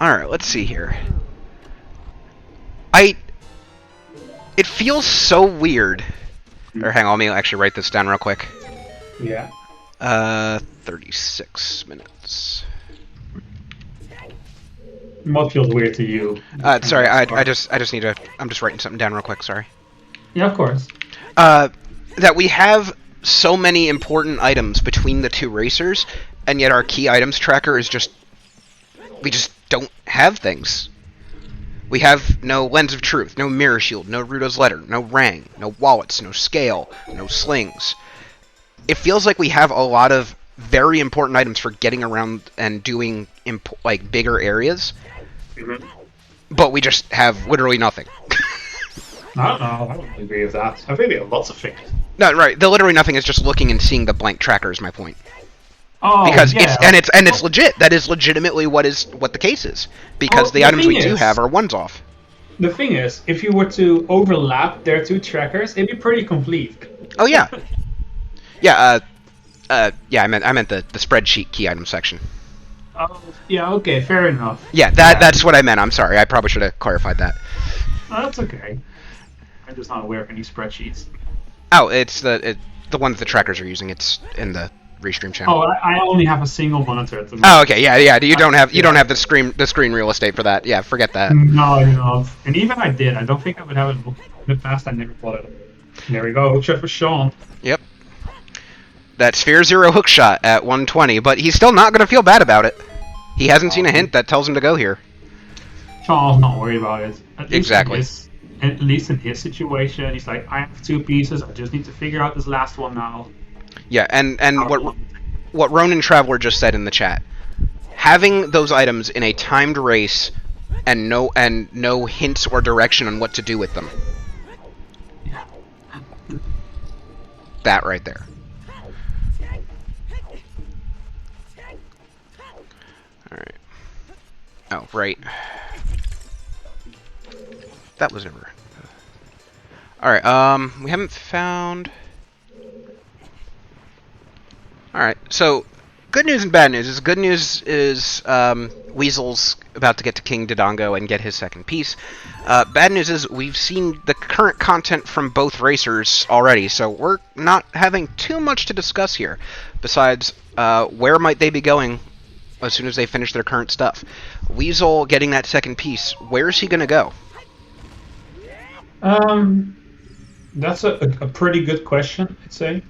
Alright, let's see here. It feels so weird. Or hang on, let me actually write this down real quick. Yeah. 36 minutes. What feels weird to you? Sorry, I just need to... I'm just writing something down real quick, sorry. Yeah, of course. That we have so many important items between the two racers, and yet our key items tracker is just... We just don't have things. We have no Lens of Truth, no Mirror Shield, no Rudo's Letter, no Rang, no wallets, no scale, no slings. It feels like we have a lot of very important items for getting around and doing bigger areas, but we just have literally nothing. I don't know. I don't agree with that. I think we have lots of things. No, right. The literally nothing is just looking and seeing the blank tracker is my point. Oh, because yeah. it's legit. That is legitimately what the case is. Because the items we do have are ones off. The thing is, if you were to overlap their two trackers, it'd be pretty complete. Oh yeah. Yeah. I meant the spreadsheet key item section. Oh, yeah, okay, fair enough. Yeah, Yeah, that's what I meant. I'm sorry. I probably should have clarified that. that's okay. I'm just not aware of any spreadsheets. Oh, it's the one that the trackers are using. It's in the restream channel. Oh, I only have a single monitor at the Oh, moment. okay. Yeah, yeah. You don't Yeah. have the screen real estate for that. Yeah, forget that. No, I do not. And even I did. I don't think I would have it in the past. I never thought of it. There we go. Hookshot for Sean. Yep. That Sphere Zero hook shot at 120, but he's still not going to feel bad about it. He hasn't seen a hint that tells him to go here. Sean's not worried about it. Exactly. At least in his situation, he's like, I have 2 pieces. I just need to figure out this last one now. Yeah, and what Ronin Traveler just said in the chat, having those items in a timed race and no hints or direction on what to do with them. Yeah. That right there. Alright. Oh, right. That was never... Alright, we haven't found... Alright, so, good news and bad news. Good news is, Weasel's about to get to King Dodongo and get his second piece. Bad news is we've seen the current content from both racers already, so we're not having too much to discuss here. Besides, where might they be going as soon as they finish their current stuff? Weasel getting that second piece, where is he going to go? That's a pretty good question, I'd say.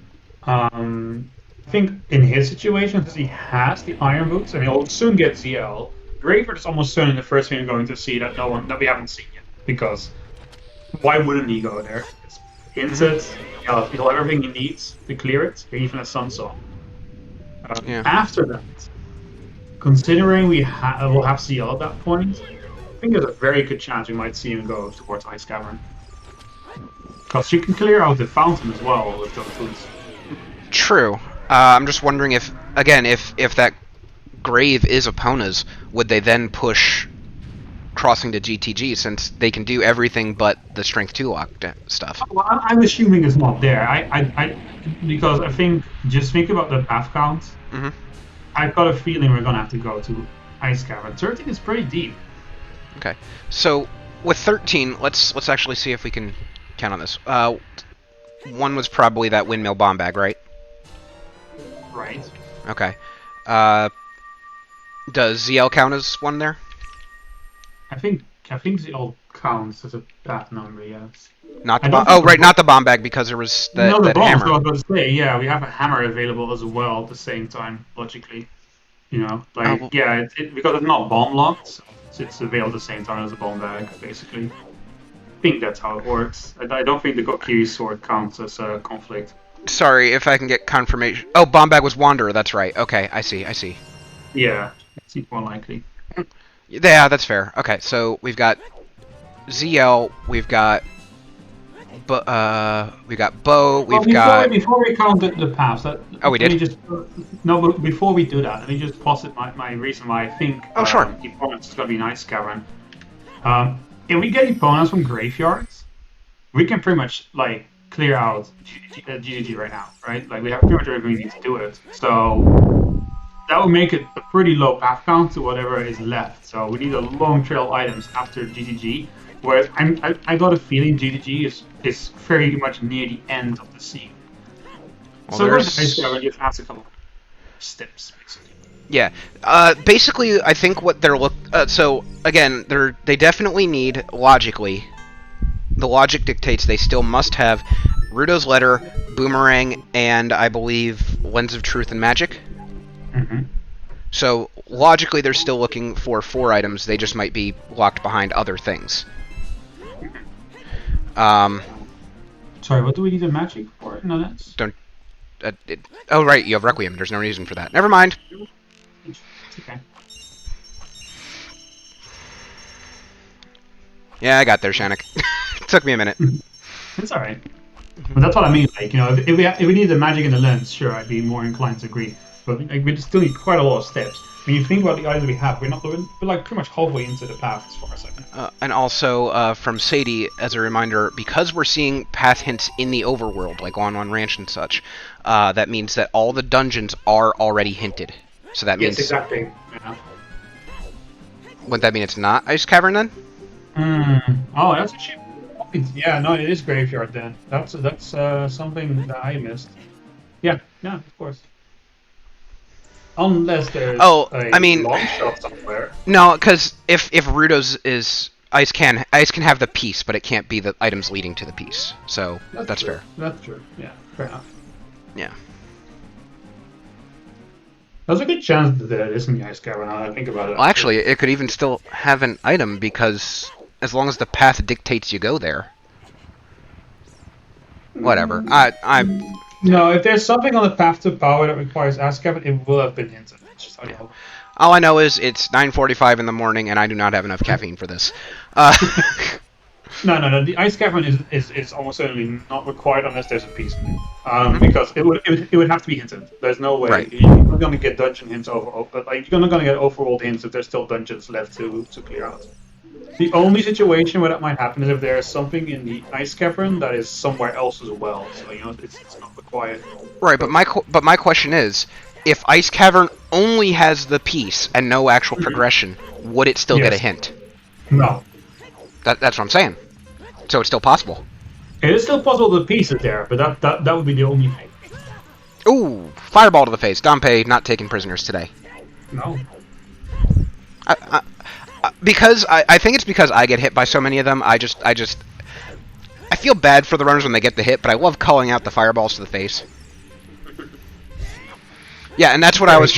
I think in his situation, since he has the Iron Boots, and he'll soon get ZL, Graveyard is almost certainly the first thing we're going to see that we haven't seen yet. Because why wouldn't he go there? It's hinted, he'll have everything he needs to clear it, even a Sun Song. Yeah. After that, considering we'll have ZL at that point, I think there's a very good chance we might see him go towards Ice Cavern. Because you can clear out the fountain as well with those boots. True. I'm just wondering if that grave is Epona's, would they then push crossing to GTG since they can do everything but the Strength 2 lock stuff? Well, I'm assuming it's not there. Because I think, just think about the path count. Mm-hmm. I've got a feeling we're gonna have to go to Ice Cavern. 13 is pretty deep. Okay. So with 13, let's actually see if we can count on this. One was probably that windmill bomb bag, right? Right. Okay. Does ZL count as one there? I think it all counts as a path number, yes. Not the bomb. Oh, right, not the bomb bag because there was that No, the bomb. hammer. So I was going to say, yeah, we have a hammer available as well at the same time, logically. You know, like well, yeah, because it's not bomb locked, so it's available at the same time as a bomb bag, basically. I think that's how it works. I don't think the Kokiri sword counts as a conflict. Sorry, if I can get confirmation. Oh, bomb bag was Wanderer. That's right. Okay, I see. Yeah, it's more likely. Yeah, that's fair. Okay, so we've got ZL, we've got Bo, Before we count the paths, we did? But before we do that, let me just posit my reason why I think sure. Opponents is going to be nice, Cavern. If we get opponents from graveyards, we can pretty much like clear out GGG right now, right? Like we have pretty much everything we need to do it. So that would make it a pretty low path count to whatever is left. So we need a long trail items after GGG. Whereas I got a feeling GGG is very much near the end of the scene. Well, So there's Ice Cavern just has a couple of steps, basically. Yeah. Basically, I think what they're so again, they definitely need logically. The logic dictates they still must have Rudo's Letter, Boomerang, and I believe Lens of Truth and Magic. Mm-hmm. So logically, they're still looking for 4 items. They just might be locked behind other things. Sorry, what do we need a magic for? No, that's... Oh, right, you have Requiem. There's no reason for that. Never mind. It's okay. Yeah, I got there, Shannock. Took me a minute. It's alright. But that's what I mean, like, you know, if we need the magic in the lens, sure, I'd be more inclined to agree. But like, we still need quite a lot of steps. When you think about the items we have, we're like pretty much halfway into the path as far as I know. And also, from Sadie, as a reminder, because we're seeing path hints in the overworld, like on Ranch and such, that means that all the dungeons are already hinted. So that Yes, means... exactly. Yeah. Wouldn't that mean it's not Ice Cavern then? Oh, that's a cheap point. Yeah, no, it is graveyard then. That's something that I missed. Yeah, of course. Unless there's Oh, a I mean... long shot somewhere. No, because if Rudo's is... Ice can have the piece, but it can't be the items leading to the piece. So, that's fair. That's true. Yeah, fair enough. Yeah. There's a good chance that there isn't the Ice Cavern now that I think about it. Well, actually, it could even still have an item, because as long as the path dictates you go there. Whatever. No, if there's something on the path to power that requires Ice Cavern, it will have been hinted. It's just, I don't know. All I know is it's 9:45 in the morning, and I do not have enough caffeine for this. No. The Ice Cavern is almost certainly not required unless there's a piece in it. Because it would have to be hinted. There's no way. Right. You're not going to get dungeon hints like you're not going to get overworld hints if there's still dungeons left to clear out. The only situation where that might happen is if there is something in the Ice Cavern that is somewhere else as well. So it's not required. Right, but my question is, if Ice Cavern only has the piece and no actual progression, would it still get a hint? No. That's what I'm saying. So it's still possible. It is still possible the piece is there, but that would be the only thing. Ooh, fireball to the face. Dompe not taking prisoners today. No. Because I think it's because I get hit by so many of them. I feel bad for the runners when they get the hit, but I love calling out the fireballs to the face. Yeah, and that's what I was.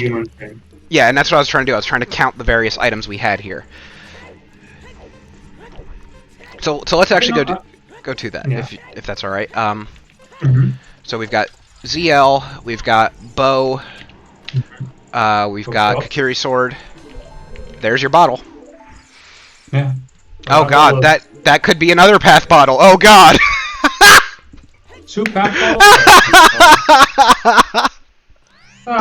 Yeah, and that's what I was trying to do. I was trying to count the various items we had here. So let's actually go to that, if that's all right. So we've got ZL, we've got bow, we've got Kakiri sword. There's your bottle. Yeah. Oh god, that could be another path bottle. Oh god. 2 path bottles.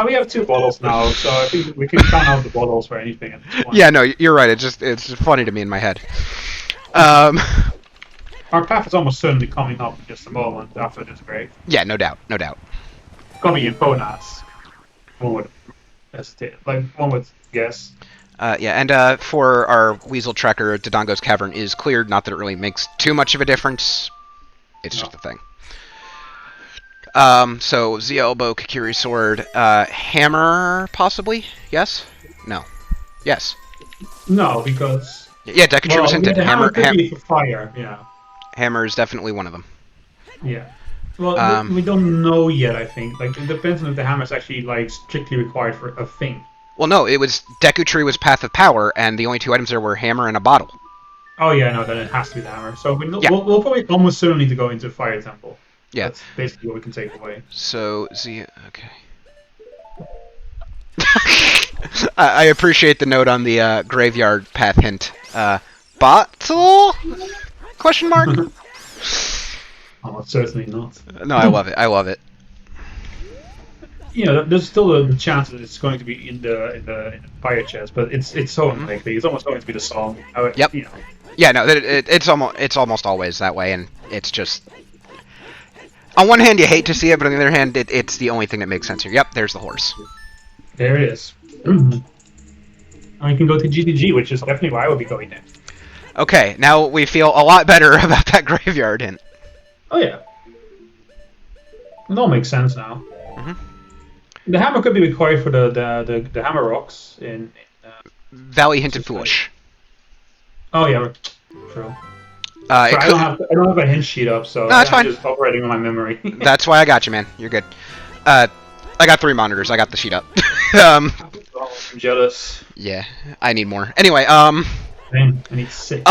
We have 2 bottles now, so I think we can count out the bottles for anything at this point. Yeah, no, you're right. It's funny to me in my head. Our path is almost certainly coming up in just a moment after this break. Yeah, no doubt. Coming in Ponas. One would guess. Yeah, and for our Weasel tracker, Dodongo's Cavern is cleared. Not that it really makes too much of a difference. It's just a thing. So Z elbow, Kakiri sword, hammer, possibly? Yes? No. Yes. No, because... Yeah, Deku was hinted. The hammer could be for fire, yeah. Hammer is definitely one of them. Yeah. Well, we don't know yet, I think. Like, it depends on if the hammer is actually, like, strictly required for a thing. Well, no, it was... Deku Tree was Path of Power, and the only 2 items there were hammer and a bottle. Oh, yeah, no, then it has to be the hammer. So we'll probably almost certainly need to go into Fire Temple. Yeah. That's basically what we can take away. So, okay. I appreciate the note on the graveyard path hint. Bottle? Question mark? Oh, certainly not. No, I love it. There's still the chance that it's going to be in the fire chest, but it's so unlikely. It's almost going to be the song. Yep. Yeah, no, it's almost always that way, and it's just. On one hand, you hate to see it, but on the other hand, it's the only thing that makes sense here. Yep, there's the horse. There it is. And we can go to GTG, which is definitely where I would be going next. Okay, now we feel a lot better about that graveyard hint. Oh yeah. It all makes sense now. The hammer could be required for the hammer rocks in Valley hinted foolish. Oh yeah, true. I don't have a hint sheet up, so no, that's fine. I'm just operating on my memory. That's why I got you, man. You're good. I got 3 monitors. I got the sheet up. I'm jealous. Yeah, I need more. Anyway, I need 6.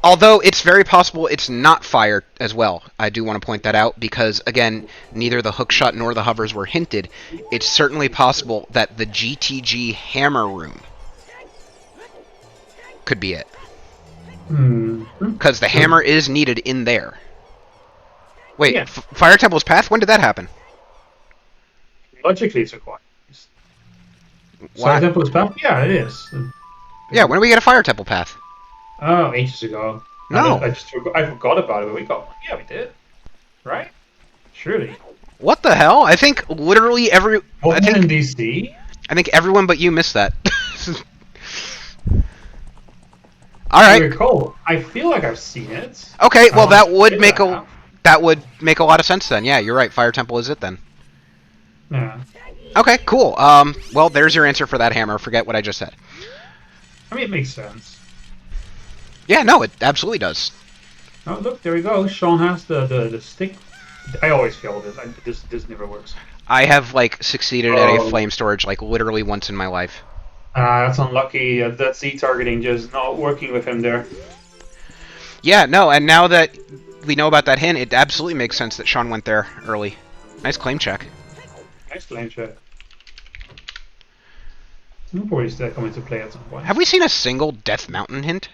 Although it's very possible it's not fire as well. I do want to point that out because, again, neither the hookshot nor the hovers were hinted. It's certainly possible that the GTG hammer room could be it. Because the hammer is needed in there. Wait, yeah. Fire Temple's Path? When did that happen? Logically, it's required. Fire Temple's Path? Yeah, it is. Yeah, when did we get a Fire Temple Path? Oh, ages ago. No. I forgot about it, but we got... Yeah, we did. Right? Surely. What the hell? I think literally every... Wasn't it in DC? I think everyone but you missed that. All I right. recall. I feel like I've seen it. Okay. Well, that would Maybe make I a have. lot of sense then. Yeah, you're right. Fire Temple is it then. Yeah. Okay. Cool. Well, there's your answer for that hammer. Forget what I just said. I mean, it makes sense. Yeah. No, it absolutely does. Oh, look, there we go. Sean has the stick. I always fail this. This never works. I have like succeeded at a Oh. flame storage like literally once in my life. That's unlucky. That Z targeting just not working with him there. Yeah. No. And now that we know about that hint, it absolutely makes sense that Sean went there early. Nice claim check. Nice lane check. We'll probably still come into play at some point. Have we seen a single Death Mountain hint?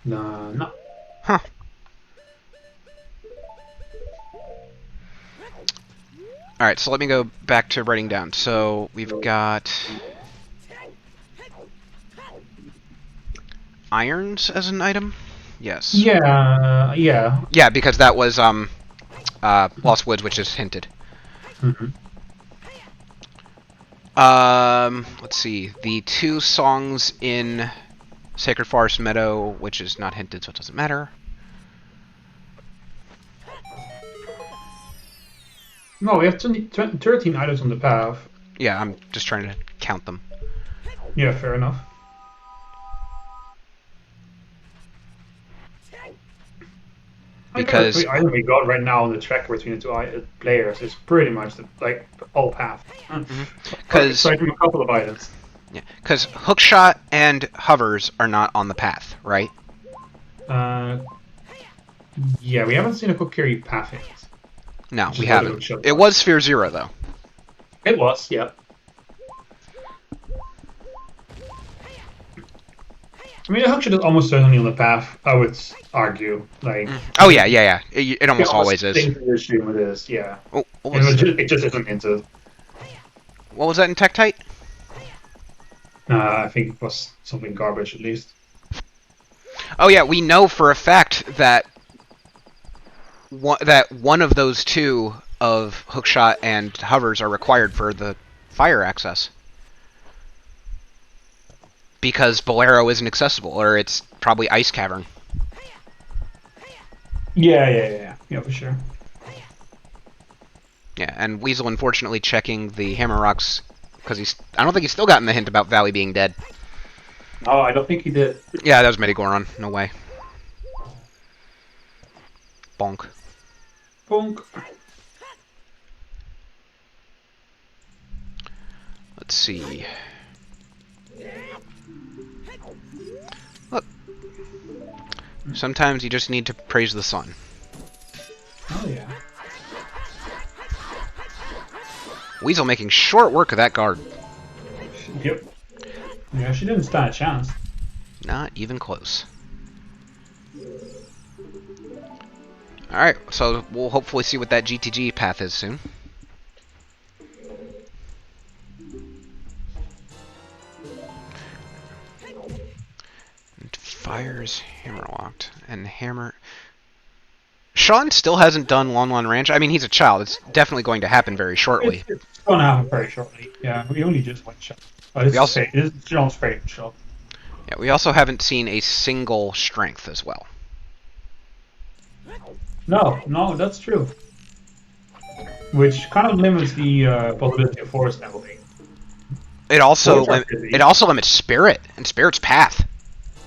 No, no. Huh. Alright, so let me go back to writing down. So we've got irons as an item? Yes. Yeah, yeah. Yeah, because that was Lost Woods, which is hinted. Mm-hmm. Let's see. The 2 songs in Sacred Forest Meadow, which is not hinted, so it doesn't matter. No, we have 13 items on the path. Yeah, I'm just trying to count them. Yeah, fair enough. Because the item we got right now on the track between the two players is pretty much the whole path. Because aside from a couple of items. yeah, because hookshot and hovers are not on the path, right? Yeah, we haven't seen a quick carry path yet. No, Which we is what haven't. showed It us. was Sphere 0, though. It was, yeah. I mean, the hookshot is almost certainly on the path, I would argue. Like, Oh, yeah, yeah, yeah. It almost always is. Assume it is, yeah. Oh, what was It just isn't hinted. What was that in Tektite? I think it was something garbage at least. Oh, yeah, we know for a fact that one of those 2 of hookshot and hovers are required for the fire access. Because Bolero isn't accessible, or it's probably Ice Cavern. Yeah, for sure. Yeah, and Weasel unfortunately checking the Hammer Rocks, because I don't think he's still gotten the hint about Valley being dead. No, I don't think he did. Yeah, that was Medigoron. No way. Bonk. Bonk. Let's see. Look. Sometimes you just need to praise the sun. Oh, yeah. Weasel making short work of that guard. Yep. Yeah, she didn't stand a chance. Not even close. Alright, so we'll hopefully see what that GTG path is soon. And fires hammerlocked. And hammer... Sean still hasn't done Lon Lon Ranch. I mean, he's a child. It's definitely going to happen very shortly. It's going to happen very shortly. Yeah, we only just went shot. But it's John's favorite shot. Yeah, we also haven't seen a single strength as well. No, that's true. Which kind of limits the possibility of forest leveling. It also limits Spirit and Spirit's path.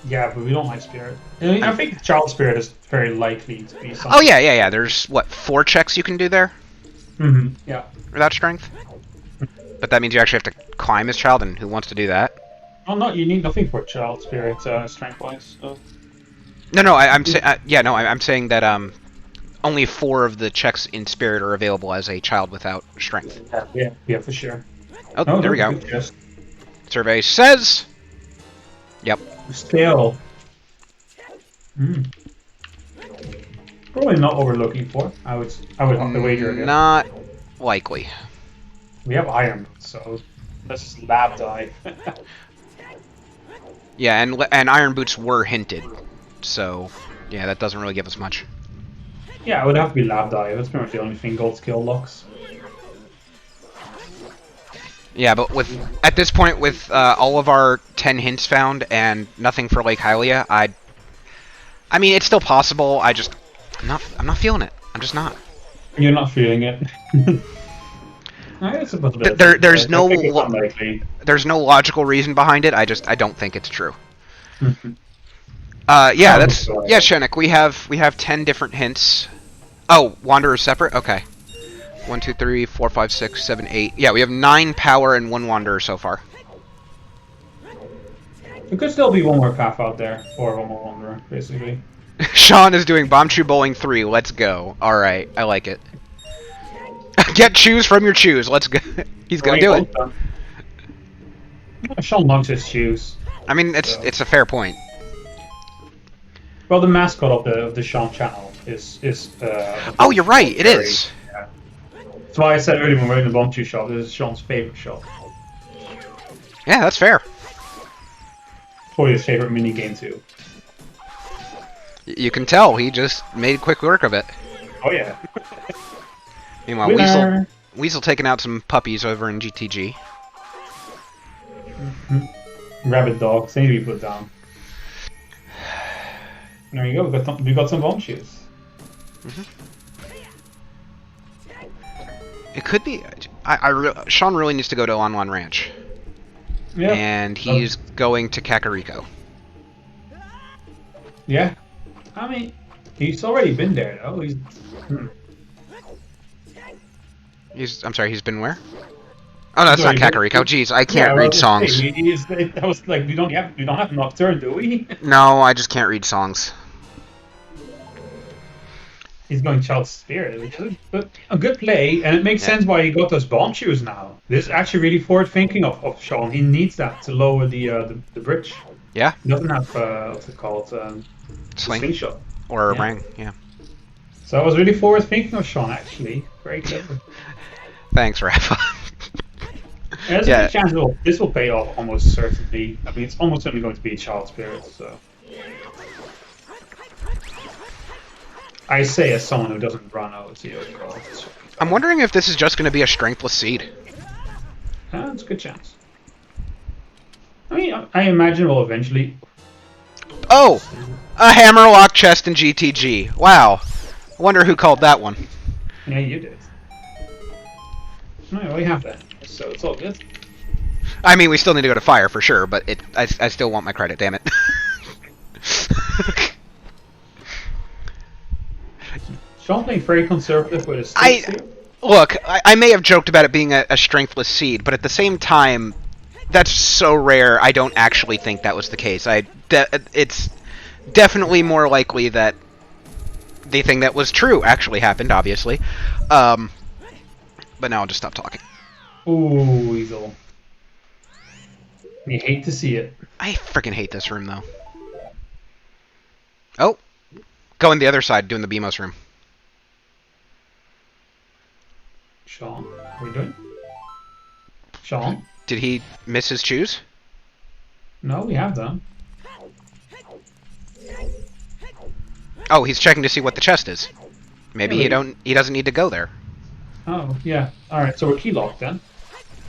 Yeah, but we don't like Spirit. I think Child Spirit is very likely to be something. Oh yeah. There's what 4 checks you can do there Mm-hmm. Yeah. without strength. But that means you actually have to climb as child, and who wants to do that? Oh, no, you need nothing for Child Spirit strength-wise. So. No, I'm saying that only 4 of the checks in Spirit are available as a child without strength. Yeah, for sure. Oh, there we go. Just Survey says. Yep. scale. Probably not what we're looking for. I would have to wager again. Not likely. We have iron, so let's just lab dive. Yeah, and Iron Boots were hinted, so yeah, that doesn't really give us much. Yeah, it would have to be lab dive. That's pretty much the only thing gold skill locks. Yeah, but at this point, with all of our 10 hints found and nothing for Lake Hylia, I mean, it's still possible. I'm not feeling it. I'm just not. You're not feeling it. It's a possibility. There's I think it's unlikely. there's no logical reason behind it. I don't think it's true. Mhm. Yeah, Oh, that's sorry. yeah, Shenik. We have 10 different hints. Oh, Wanderer separate. Okay. 1, 2, 3, 4, 5, 6, 7, 8. Yeah, we have 9 power and 1 Wanderer so far. There could still be one more path out there, or one more wanderer, basically. Sean is doing Bomb Chew Bowling 3. Let's go. All right, I like it. Get choose from your choose. Let's go. He's gonna do it. Sean loves his shoes. I mean, it's a fair point. Well, the mascot of the Sean channel is. Oh, you're right. It is. Yeah. That's why I said earlier when we were in the Bomb Chew shop, this is Sean's favorite shop. Yeah, that's fair. Probably his favorite mini game too. You can tell he just made quick work of it. Oh yeah. Meanwhile, Weasel taking out some puppies over in GTG. Rabbit dogs, they need to be put down. There you go. We got some bomb shoes. It could be. Sean really needs to go to Lanwan Ranch. Yeah. And he's going to Kakariko. Yeah. I mean, he's already been there though. I'm sorry. He's been where? Oh no, that's not Kakariko. Jeez, I can't read songs. That was like we don't have Nocturne, do we? No, I just can't read songs. He's going Child Spirit, which is a good play, and it makes sense why he got those bomb shoes now. This is actually really forward thinking of Sean. He needs that to lower the bridge. Yeah. He doesn't have what's it called? Slingshot. Or a ring, yeah. So I was really forward thinking of Sean actually. Very clever. Thanks, Rafa. There's a good chance this will pay off almost certainly. I mean, it's almost certainly going to be Child Spirit, so. I say as someone who doesn't run OoT. I'm wondering if this is just going to be a strengthless seed. That's a good chance. I mean, I imagine we'll eventually. Oh! A Hammerlock chest in GTG. Wow. I wonder who called that one. Yeah, you did. No, we have that, so it's all good. I mean, we still need to go to fire for sure, but I still want my credit, damn it. Sean playing very conservative with his sticks here. Look, I may have joked about it being a strengthless seed, but at the same time, that's so rare, I don't actually think that was the case. It's definitely more likely that the thing that was true actually happened, obviously. But now I'll just stop talking. Ooh, Weasel. You hate to see it. I freaking hate this room, though. Oh! Going the other side, doing the BMOS room. Sean, what are we doing? Sean? Did he miss his choose? No, we have them. Oh, he's checking to see what the chest is. Maybe he doesn't need to go there. Oh, yeah. Alright, so we're key locked then.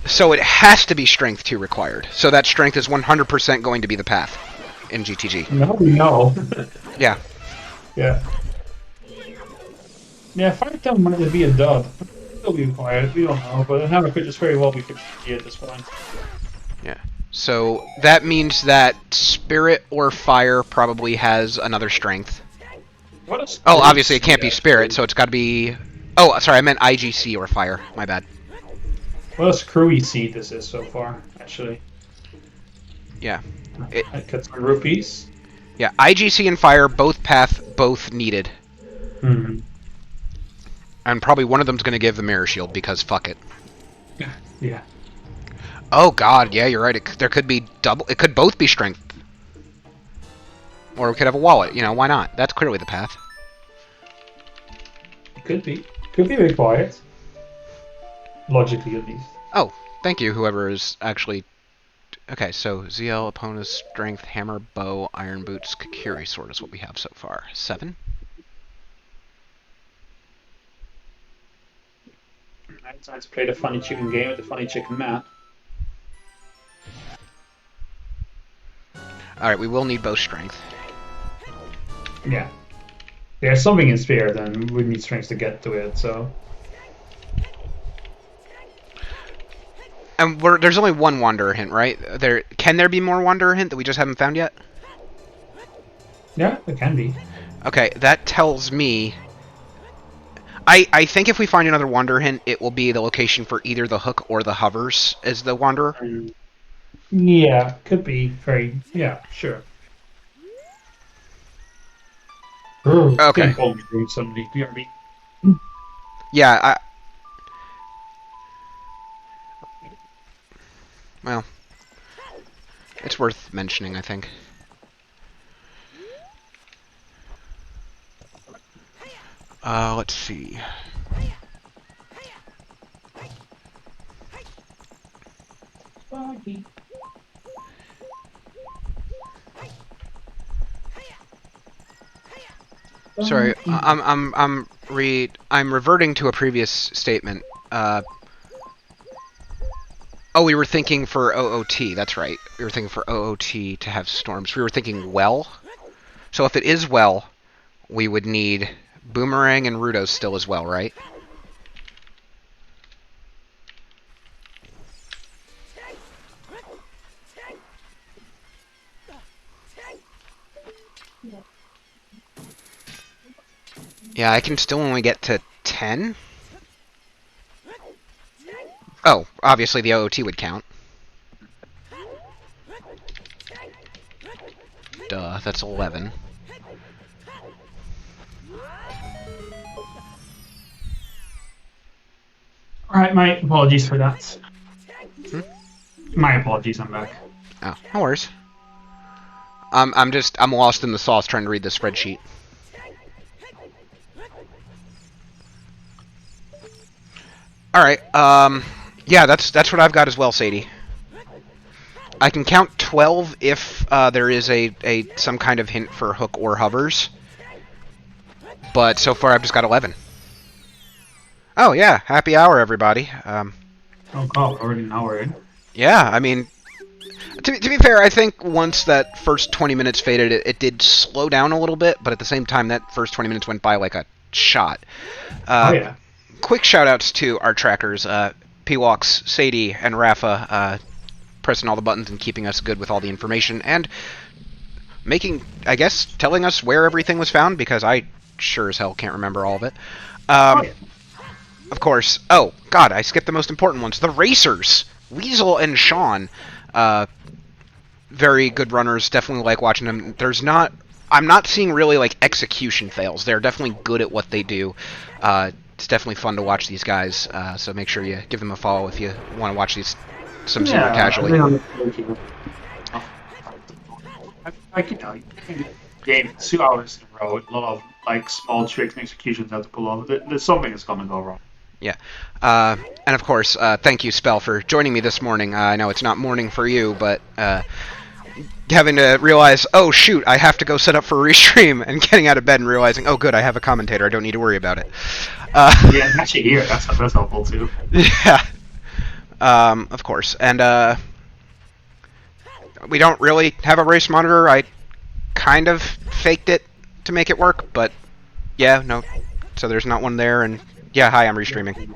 So it has to be strength 2 required. So that strength is 100% going to be the path in GTG. No. Yeah. Yeah. Yeah, 5-10 might be a dud. It'll be required, we don't know, but the hammer could just very well be 50 at this point. Yeah. So that means that spirit or fire probably has another strength. Oh, obviously it can't be spirit, so it's got to be... Oh, sorry, I meant IGC or fire. My bad. What a screwy seed this is so far, actually. Yeah. I cut some rupees. Yeah, IGC and fire, both path, both needed. Hmm. And probably one of them's going to give the mirror shield because fuck it. Yeah. Oh god, yeah, you're right. There could be double. It could both be strength. Or we could have a wallet. You know, why not? That's clearly the path. It could be. Could be required. Logically, at least. Oh, thank you, whoever is actually... Okay, so ZL, opponent's strength, hammer, bow, iron boots, Kakiri sword is what we have so far. 7? I decided to play the funny chicken game with the funny chicken man. Alright, we will need bow strength. Yeah. There's something in Sphere, then we need strength to get to it, so... And there's only one Wanderer hint, right? Can there be more Wanderer hint that we just haven't found yet? Yeah, it can be. Okay, that tells me... I think if we find another Wanderer hint, it will be the location for either the hook or the hovers as the Wanderer. Yeah, could be. Very... Yeah, sure. Okay. Suddenly, BRB. Yeah, well, it's worth mentioning, I think. Let's see. Sorry, I'm reverting to a previous statement. Oh, we were thinking for OOT. That's right. We were thinking for OOT to have storms. We were thinking well. So if it is well, we would need Boomerang and Rudos still as well, right? Yeah, I can still only get to 10. Oh, obviously the OOT would count. Duh, that's 11. Alright, my apologies for that. Hmm? My apologies, I'm back. Oh, no worries. I'm lost in the sauce trying to read the spreadsheet. Alright, yeah, that's what I've got as well, Sadie. I can count 12 if there is some kind of hint for hook or hovers. But so far I've just got 11. Oh yeah, happy hour everybody. Oh god, already an hour in. Yeah, I mean, to be fair, I think once that first 20 minutes faded, it did slow down a little bit, but at the same time that first 20 minutes went by like a shot. Oh yeah. Quick shout-outs to our trackers, P-Walks, Sadie, and Rafa, pressing all the buttons and keeping us good with all the information, and telling us where everything was found, because I sure as hell can't remember all of it. Of course, oh, God, I skipped the most important ones. The racers! Weasel2366. Very good runners, definitely like watching them. I'm not seeing really, like, execution fails. They're definitely good at what they do. It's definitely fun to watch these guys, so make sure you give them a follow if you want to watch some super casually. Like, you know, you can game 2 hours in a row with a lot of like small tricks and executions you have to pull off. There's something that's gonna go wrong. Yeah. And of course, thank you, Spell, for joining me this morning. I know it's not morning for you, but having to realize, oh shoot, I have to go set up for a restream, and getting out of bed and realizing, oh good, I have a commentator, I don't need to worry about it. Yeah, actually here, that's helpful too. Yeah. Of course. And we don't really have a race monitor. I kind of faked it to make it work, but yeah, no. So there's not one there, and yeah, hi, I'm restreaming.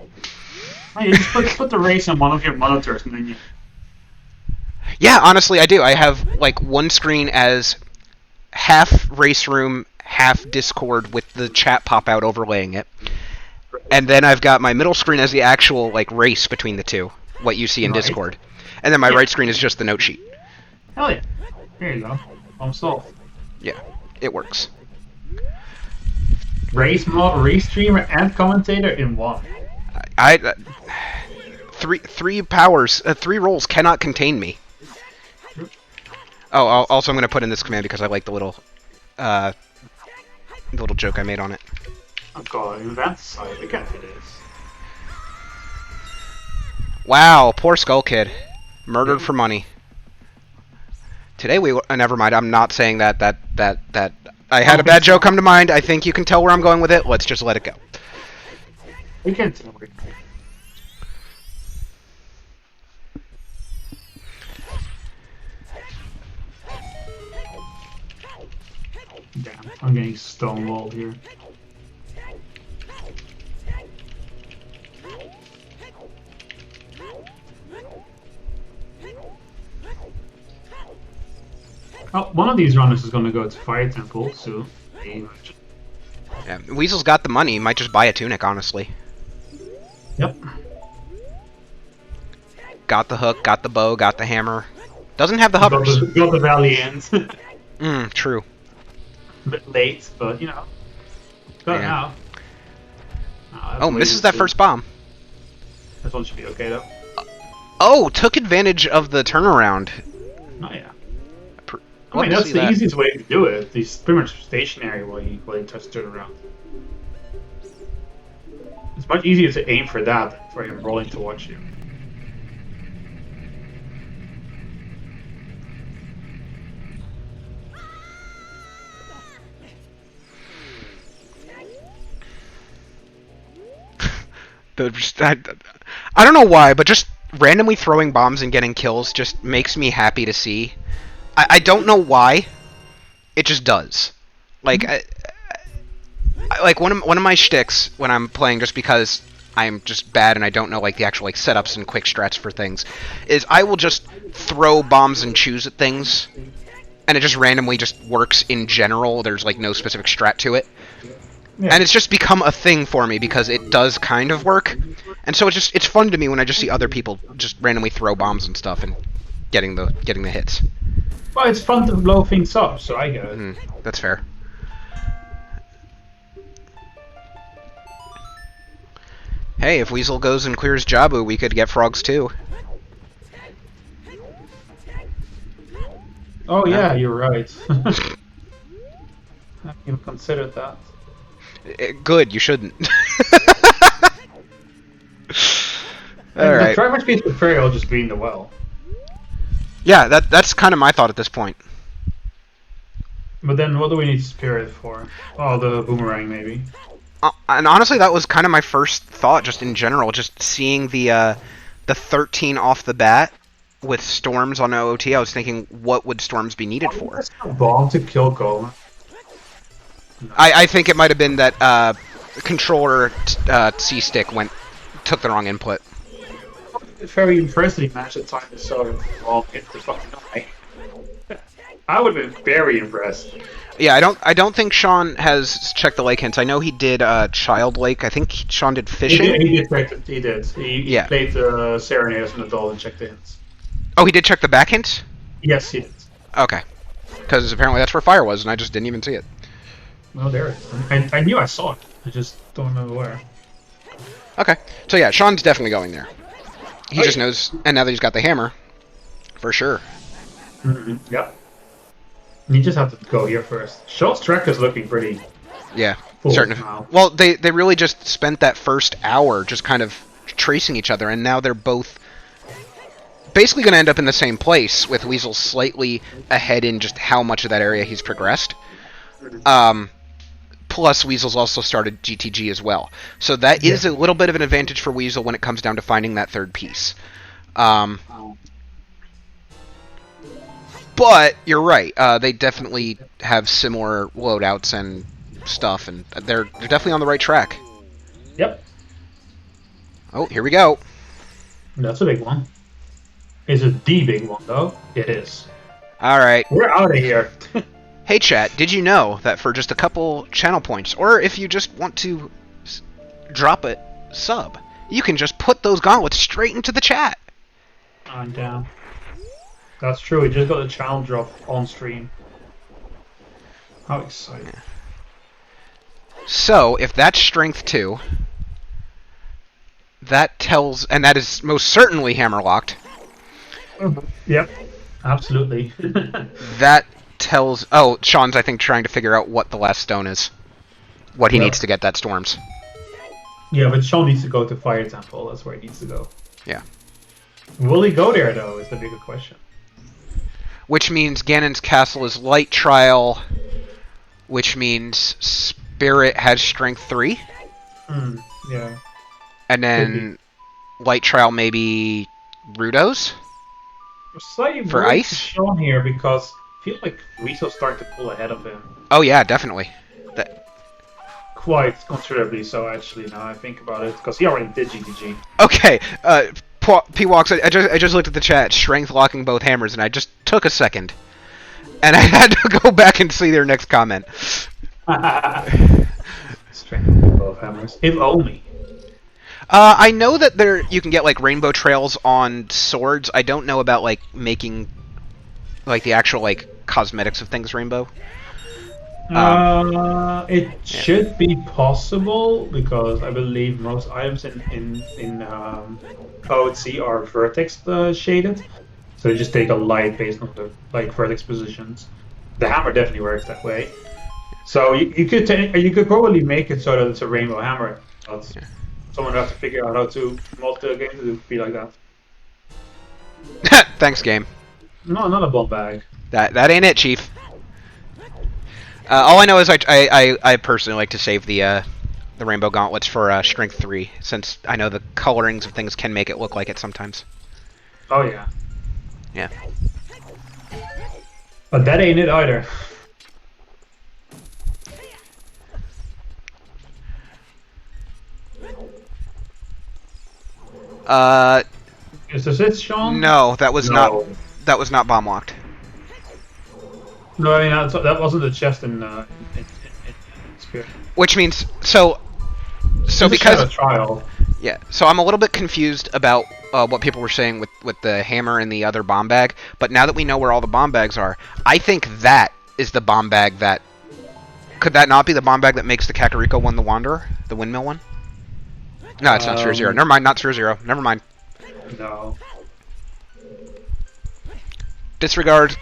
Oh, you just put the race on one of your monitors, and then you... Yeah, honestly, I do. I have, like, one screen as half race room, half Discord with the chat pop-out overlaying it. And then I've got my middle screen as the actual, like, race between the two, what you see in Discord. And then my right screen is just the note sheet. Hell yeah. There you go. I'm solved. Yeah, it works. Race mod, race streamer, and commentator in one. Three powers, 3 roles cannot contain me. Oh, also I'm going to put in this command because I like the little joke I made on it. Oh god, that's side. Look at this. Wow, poor Skull Kid. Murdered for money. Today never mind, I'm not saying that I had a bad joke come to mind. I think you can tell where I'm going with it. Let's just let it go. We can tell where. I'm getting stonewalled here. Oh, one of these runners is going to go to Fire Temple, so... Yeah, Weasel's got the money. He might just buy a tunic, honestly. Yep. Got the hook, got the bow, got the hammer. Doesn't have the hovers. Got the Valiant. True. A bit late, but, you know. Got it now. Oh, misses that first bomb. This one should be okay, though. Oh, took advantage of the turnaround. Oh, yeah. I mean, that's the easiest way to do it. He's pretty much stationary while he touches it around. It's much easier to aim for that than for him rolling towards you. I don't know why, but just randomly throwing bombs and getting kills just makes me happy to see. I don't know why. It just does. Like, like one of my shticks when I'm playing, just because I'm just bad and I don't know like the actual like setups and quick strats for things, is I will just throw bombs and choose at things, and it just randomly just works in general. There's like no specific strat to it. Yeah. And it's just become a thing for me because it does kind of work. And so it's fun to me when I just see other people just randomly throw bombs and stuff and getting the hits. Well, it's fun to blow things up, so I get it. That's fair. Hey, if Weasel goes and clears Jabu, we could get frogs too. Oh yeah, you're right. I haven't even considered that. Good, you shouldn't. Alright. The Triforce piece with Fairy will just be in the well. Yeah, that's kind of my thought at this point. But then what do we need Spirit for? Oh, the boomerang maybe. And honestly, that was kind of my first thought, just in general, just seeing the 13 off the bat with Storms on OoT. I was thinking, what would Storms be needed for? A bomb to kill Golem. I think it might have been that controller C-stick took the wrong input. Very impressive match at time to saw him all hit the fucking eye. I would have been very impressed. Yeah, I don't think Shawn has checked the lake hints. I know he did Child Lake. I think Shawn did fishing. He did check it. He did. He played the Serenade as an adult and checked the hints. Oh, he did check the back hints? Yes, he did. Okay. Because apparently that's where fire was, and I just didn't even see it. Well, there it is. I knew I saw it. I just don't remember where. Okay. So yeah, Shawn's definitely going there. He just knows, and now that he's got the hammer, for sure. Yep. You just have to go here first. Shawn's track is looking pretty. Yeah, well, they really just spent that first hour just kind of tracing each other, and now they're both basically going to end up in the same place, with Weasel slightly ahead in just how much of that area he's progressed. Plus, Weasel's also started GTG as well. So that is a little bit of an advantage for Weasel when it comes down to finding that third piece. But you're right. They definitely have similar loadouts and stuff, and they're definitely on the right track. Yep. Oh, here we go. That's a big one. Is it the big one, though? It is. All right. We're out of here. Hey chat, did you know that for just a couple channel points, or if you just want to drop a sub, you can just put those gauntlets straight into the chat? I'm down. That's true, we just got a channel drop on stream. How exciting. So, if that's strength 2, that tells, and that is most certainly hammerlocked. Yep, absolutely. That tells... Oh, Shawn's, I think, trying to figure out what the last stone is. What he needs to get that Storms. Yeah, but Shawn needs to go to Fire Temple. That's where he needs to go. Yeah. Will he go there, though, is the bigger question. Which means Ganon's Castle is Light Trial, which means Spirit has Strength 3. Yeah. And then Light Trial maybe Rudo's? Slightly for ice? Shawn here, because if feel like Weasel's starting to pull ahead of him. Oh yeah, definitely. Quite considerably so, actually, now I think about it, because he already did GTG. Okay, P-Walks, I just looked at the chat, strength locking both hammers, and I just took a second. And I had to go back and see their next comment. Strength locking both hammers. If only. I know that you can get, like, rainbow trails on swords. I don't know about, like, making, like, the actual, like, cosmetics of things rainbow. It should be possible, because I believe most items in OoT are vertex shaded. So you just take a light based on the vertex positions. The hammer definitely works that way. So you could probably make it so that it's a rainbow hammer. But someone would have to figure out how to mod the game to be like that. Thanks, game. No, not a bomb bag. That ain't it, Chief. All I know is I personally like to save the rainbow gauntlets for strength 3, since I know the colorings of things can make it look like it sometimes. Oh yeah. Yeah. But that ain't it either. Is this it, Sean? No, that was not bomb locked. No, I mean that wasn't the chest in Spirit. Which means so because a trial. Yeah, so I'm a little bit confused about what people were saying with the hammer and the other bomb bag, but now that we know where all the bomb bags are, I think that is the bomb bag that... Could that not be the bomb bag that makes the Kakariko one the Wanderer? The windmill one? No, it's not 0-0. Never mind, not 0-0. Never mind. No. Disregard.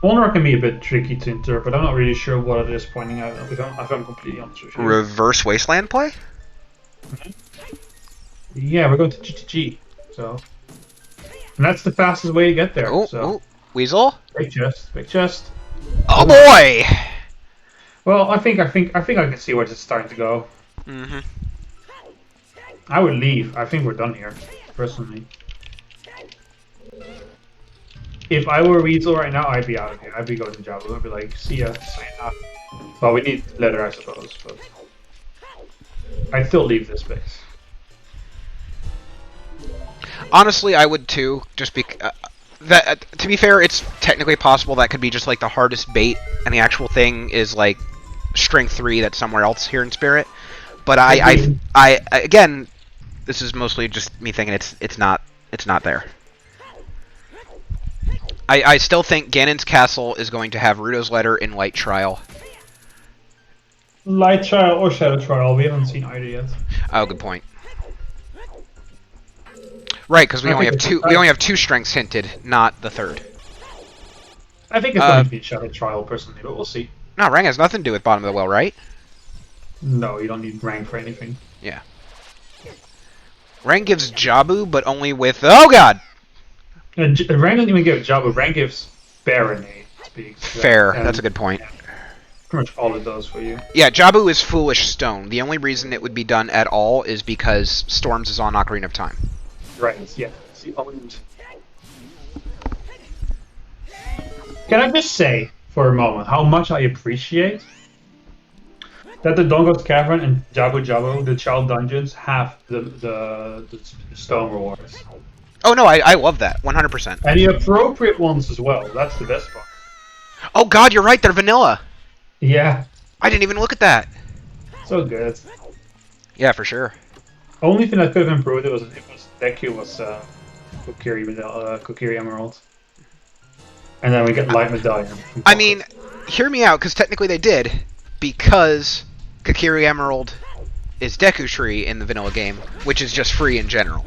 Wanderer can be a bit tricky to interpret. I'm not really sure what it is pointing out. If I'm completely honest with you. Reverse Wasteland play? Yeah, we're going to GTG. So, and that's the fastest way to get there. Oh, so. Weasel? Big chest, big chest. Oh boy! Well, I think I can see where it's starting to go. Mm-hmm. I would leave. I think we're done here, personally. If I were Weasel right now, I'd be out of here. I'd be going to Jabba. I'd be like, see ya, sign up. Well, we need leather, I suppose, but I'd still leave this place. Honestly, I would too. Just to be fair, it's technically possible that could be just like the hardest bait, and the actual thing is like strength 3 that's somewhere else here in Spirit. But I again, this is mostly just me thinking it's not there. I still think Ganon's Castle is going to have Ruto's Letter in Light Trial. Light Trial or Shadow Trial, we haven't seen either yet. Oh, good point. Right, because we only have two. We only have 2 strengths hinted, not the 3rd. I think it's going to be Shadow Trial personally, but we'll see. No, rank has nothing to do with bottom of the well, right? No, you don't need rank for anything. Yeah. Rank gives Jabu, but only with... Oh, God! Rank doesn't even give Jabu. Rank gives Baronade. Fair. That's a good point. Yeah, pretty much all it does for you. Yeah, Jabu is Foolish Stone. The only reason it would be done at all is because Storms is on Ocarina of Time. Right, yeah. Can I just say, for a moment, how much I appreciate that the Dongo's Cavern and Jabu Jabu, the child dungeons, have the stone rewards. Oh no, I love that, 100%. And the appropriate ones as well, that's the best part. Oh god, you're right, they're vanilla! Yeah. I didn't even look at that! So good. Yeah, for sure. Only thing that could have improved it was if Deku was Kokiri Emerald. And then we get Light Medallion. I mean, hear me out, because technically they did, because Kokiri Emerald is Deku Tree in the vanilla game, which is just free in general.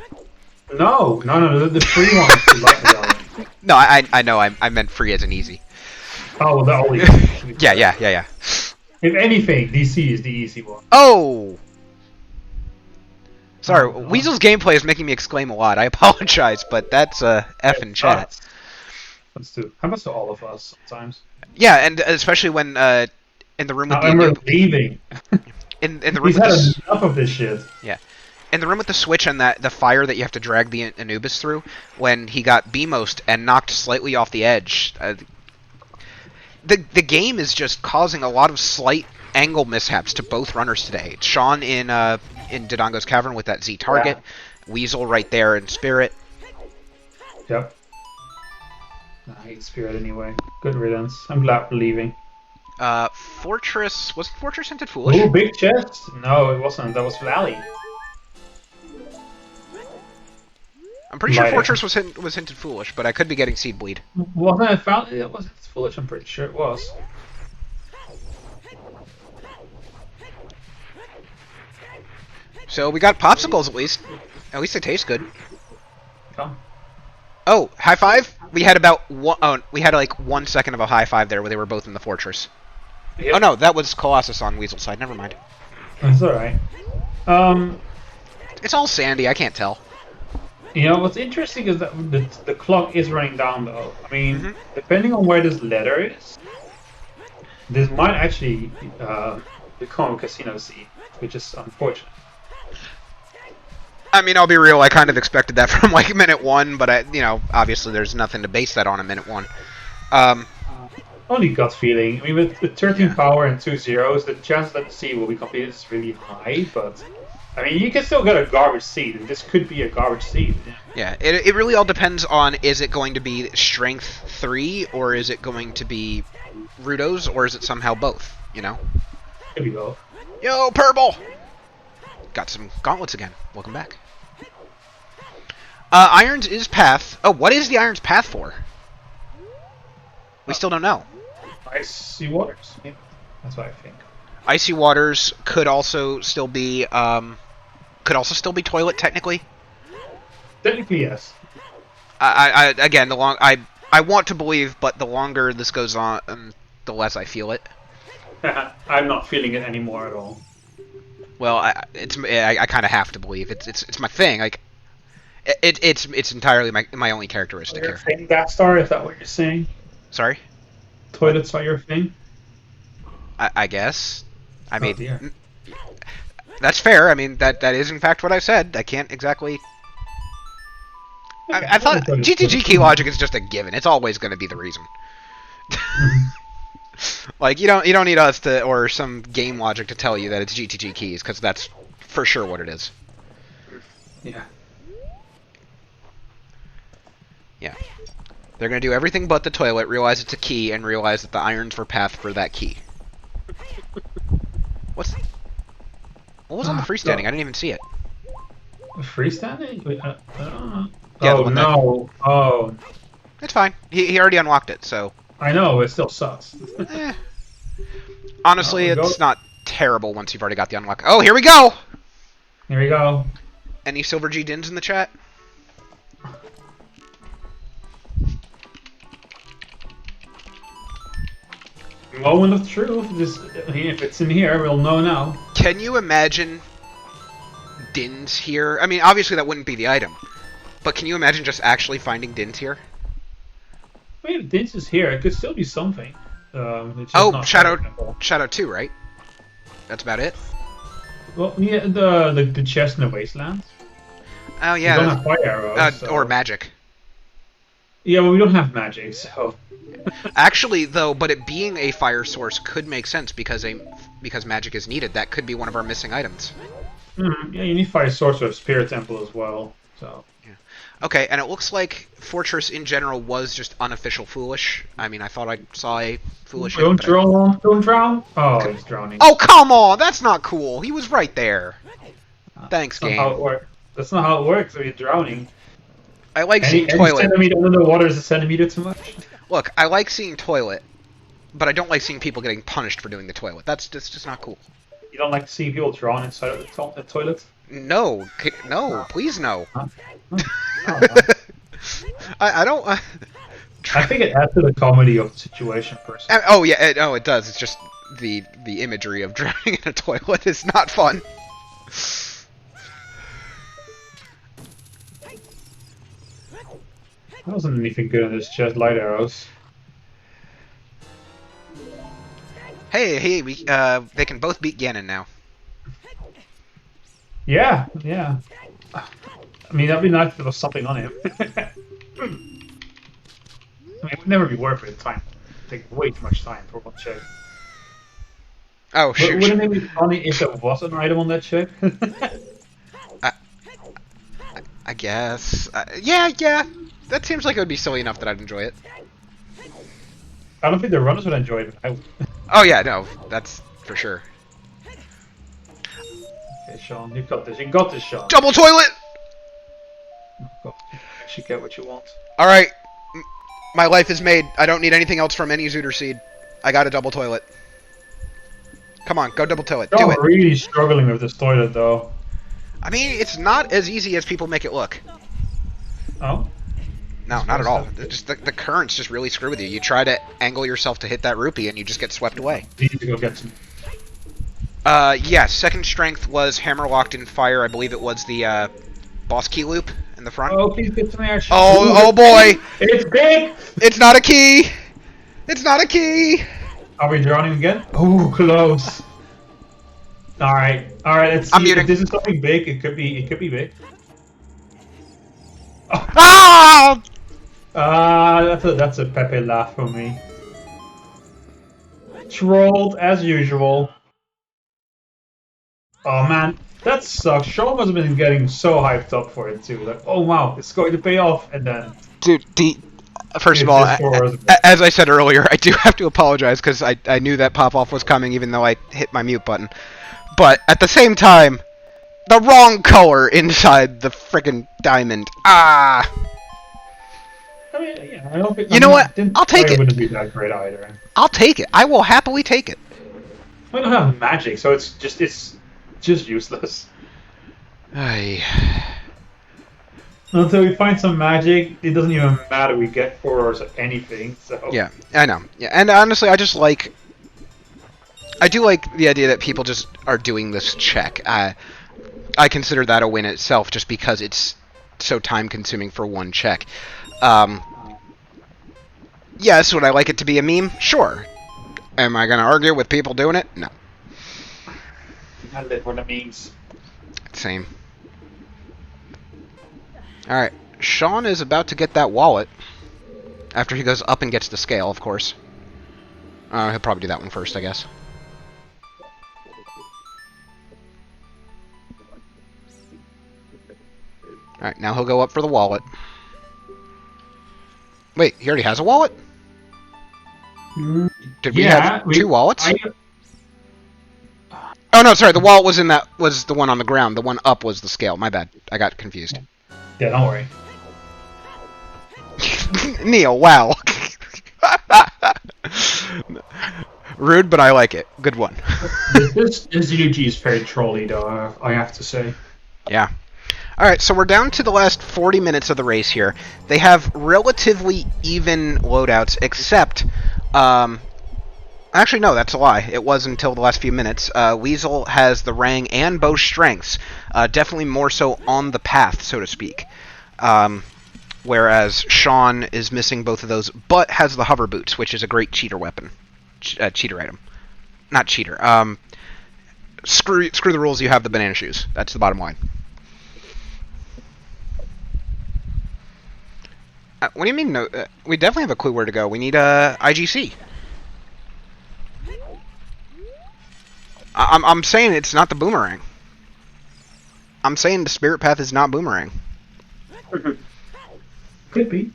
No, the free one is Light Medallion. No, I know, I meant free as an easy. Oh, the only Yeah. If anything, DC is the easy one. Oh! Sorry, Weasel's gameplay is making me exclaim a lot. I apologize, but that's F in chat. That happens to all of us sometimes. Yeah, and especially when in the room with we're leaving. in the room He's with had enough of this shit. Yeah. in the room with the switch and the fire that you have to drag the Anubis through, when he got BMOSed and knocked slightly off the edge, the game is just causing a lot of slight angle mishaps to both runners today. Shawn in Dodongo's Cavern with that Z target, Weasel right there in Spirit. Yep. I hate Spirit anyway. Good riddance. I'm glad we're leaving. Fortress... Was Fortress hinted foolish? Ooh, big chest! No, it wasn't. That was Valley. I'm pretty sure Fortress was hinted foolish, but I could be getting Seed Bleed. Wasn't it Valley? It wasn't foolish, I'm pretty sure it was. So we got popsicles at least. At least they taste good. Come. Oh, high five? We had about one. Oh, we had like 1 second of a high five there where they were both in the fortress. Yep. Oh no, that was Colossus on Weasel's side. Never mind. That's alright. It's all sandy. I can't tell. You know what's interesting is that the clock is running down though. I mean, depending on where this letter is, this might actually become a casino seed, which is unfortunate. I mean, I'll be real. I kind of expected that from like minute one, but obviously there's nothing to base that on at minute one. Only gut feeling. I mean, with 13 power and 2 zeros, the chance that the seed will be completed is really high. But I mean, you can still get a garbage seed, and this could be a garbage seed. Yeah, it really all depends on, is it going to be strength 3 or is it going to be Rudos, or is it somehow both? You know. Here we go. Yo, purple. Got some gauntlets again. Welcome back. Irons is path. Oh, what is the Irons path for? We still don't know. Icy waters. Yeah, that's what I think. Icy waters could also still be toilet technically. Technically, yes. Again, I want to believe, but the longer this goes on, the less I feel it. I'm not feeling it anymore at all. Well, I kind of have to believe it's my thing. Like, it's entirely my only characteristic here. Thing, that star? Is that what you're saying? Sorry. Toilets are your thing? I guess. I mean, that's fair. I mean, that is in fact what I said. I can't exactly. I thought GTG key logic is just a given. It's always going to be the reason. Like, you don't need us to, or some game logic to tell you that it's GTG keys, because that's for sure what it is. Yeah. Yeah. They're going to do everything but the toilet, realize it's a key, and realize that the irons were path for that key. What was on the freestanding? I didn't even see it. Freestanding? Yeah, oh, no. Oh. It's fine. He already unlocked it, so... I know, it still sucks. Honestly, it's not terrible once you've already got the unlock. Oh, here we go! Here we go. Any Silver G Dins in the chat? Moment of truth. If it's in here, we'll know now. Can you imagine Dins here? I mean, obviously that wouldn't be the item. But can you imagine just actually finding Dins here? I mean, if Dins is here, it could still be something. It's just oh, Shadow 2, right? That's about it? Well, yeah, the chest in the wastelands. Oh, yeah. We don't have fire arrows. Or magic. Yeah, well, we don't have magic, so... Actually, though, but it being a fire source could make sense because magic is needed. That could be one of our missing items. Yeah, you need fire source or spirit temple as well. So. Yeah. Okay, and it looks like Fortress in general was just unofficial foolish. I mean, I thought I saw a foolish. Don't drown. Don't drown. Oh, he's drowning. Oh, come on! That's not cool. He was right there. Thanks, game. That's not how it works. When you're drowning. I like seeing toilet. Centimeter under the water is a centimeter too much. Look, I like seeing toilet, but I don't like seeing people getting punished for doing the toilet. That's just not cool. You don't like seeing people drown inside of the toilet? No, please no. I don't. I think it adds to the comedy of the situation, personally. Oh yeah, it does. It's just the imagery of drowning in a toilet is not fun. There wasn't anything good in this chest. Light arrows. Hey, they can both beat Ganon now. Yeah, yeah. I mean, that'd be nice if there was something on him. I mean, it would never be worth it. Time. It'd take way too much time for one check. Oh, But shoot. wouldn't it be funny if there was an item on that check? I, I guess. Yeah. That seems like it would be silly enough that I'd enjoy it. I don't think the runners would enjoy it. I would. Oh, yeah, no. That's for sure. Okay, Sean, you got this. You got this, Sean. Double toilet! Oh, God. You actually get what you want. Alright. My life is made. I don't need anything else from any Zooter seed. I got a double toilet. Come on, go double toilet. Do I'm it. really struggling with this toilet, though. I mean, it's not as easy as people make it look. Oh? No, not at all. Just the currents just really screw with you. You try to angle yourself to hit that rupee, and you just get swept away. You need to go get some. Yes, second strength was hammer locked in fire. I believe it was the boss key loop in the front. Oh, please get some air. Oh boy! It's big! It's not a key! It's not a key! Are we drowning again? Oh, close. Alright, let's see. I'm muting. If this is something big, it could be big. Oh. Ah! That's a Pepe laugh for me. Trolled as usual. Oh man, that sucks. Sean must have been getting so hyped up for it too. Like, oh wow, it's going to pay off, and then. Dude, first of all, as I said earlier, I do have to apologize because I knew that pop-off was coming even though I hit my mute button. But at the same time, the wrong color inside the friggin' diamond. Ah! I mean, yeah, I don't think. You know what? I'll take it. It wouldn't be that great either. I'll take it. I will happily take it. We don't have magic, so it's just useless. Ay. Until we find some magic, it doesn't even matter. We get 4 hours of anything. So Yeah, I know. Yeah, and honestly, I do like the idea that people just are doing this check. I consider that a win itself, just because it's so time-consuming for one check. Yes, would I like it to be a meme? Sure. Am I going to argue with people doing it? No. I live for the memes. Same. Alright, Sean is about to get that wallet. After he goes up and gets the scale, of course. He'll probably do that one first, I guess. Alright, now he'll go up for the wallet. Wait, he already has a wallet? Did we have two wallets? Oh no, sorry, the wallet was the one on the ground. The one up was the scale. My bad. I got confused. Yeah, don't worry. Neil, wow. Rude, but I like it. Good one. this UG is very trolly, though, I have to say. Yeah. Alright, so we're down to the last 40 minutes of the race here. They have relatively even loadouts, except... actually, no, that's a lie. It was until the last few minutes. Weasel has the Rang and bow strengths. Definitely more so on the path, so to speak. Whereas Shawn is missing both of those, but has the hover boots, which is a great cheater weapon. Cheater item. Not cheater. Screw the rules, you have the banana shoes. That's the bottom line. What do you mean? No, we definitely have a clue where to go. We need IGC. I'm saying it's not the boomerang. I'm saying the spirit path is not boomerang. Could be.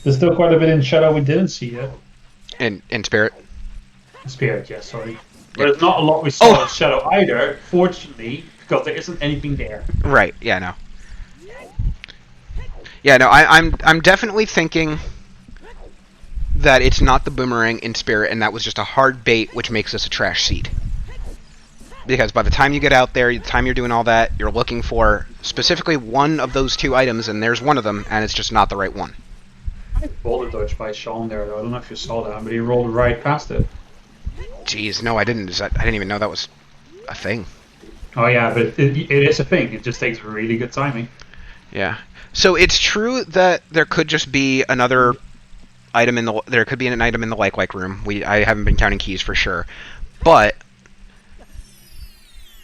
There's still quite a bit in Shadow we didn't see yet. In spirit. Spirit, yeah, sorry. But there's not a lot we saw in Shadow either, fortunately, because there isn't anything there. Right. Yeah. No. Yeah. No. I'm definitely thinking that it's not the boomerang in spirit, and that was just a hard bait, which makes this a trash seed. Because by the time you get out there, the time you're doing all that, you're looking for specifically one of those two items, and there's one of them, and it's just not the right one. I rolled a dodge by Shawn there, though. I don't know if you saw that, but he rolled right past it. Jeez, no, I didn't. I didn't even know that was a thing. Oh yeah, but it is a thing. It just takes really good timing. Yeah. So it's true that there could just be another item in the. There could be an item in the like room. I haven't been counting keys for sure, but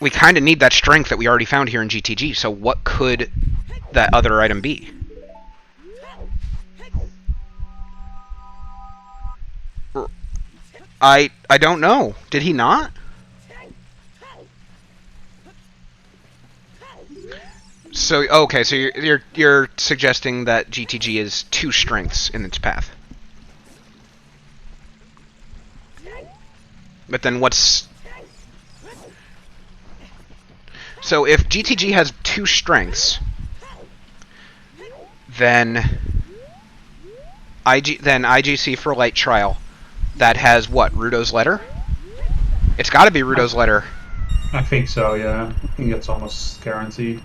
we kind of need that strength that we already found here in GTG. So what could that other item be? I don't know. Did he not? So okay, so you're suggesting that GTG is 2 strengths in its path. But then what's... So if GTG has 2 strengths, then IGC for Light Trial, that has what? Rudo's Letter? It's got to be Rudo's Letter. I think so, yeah. I think it's almost guaranteed.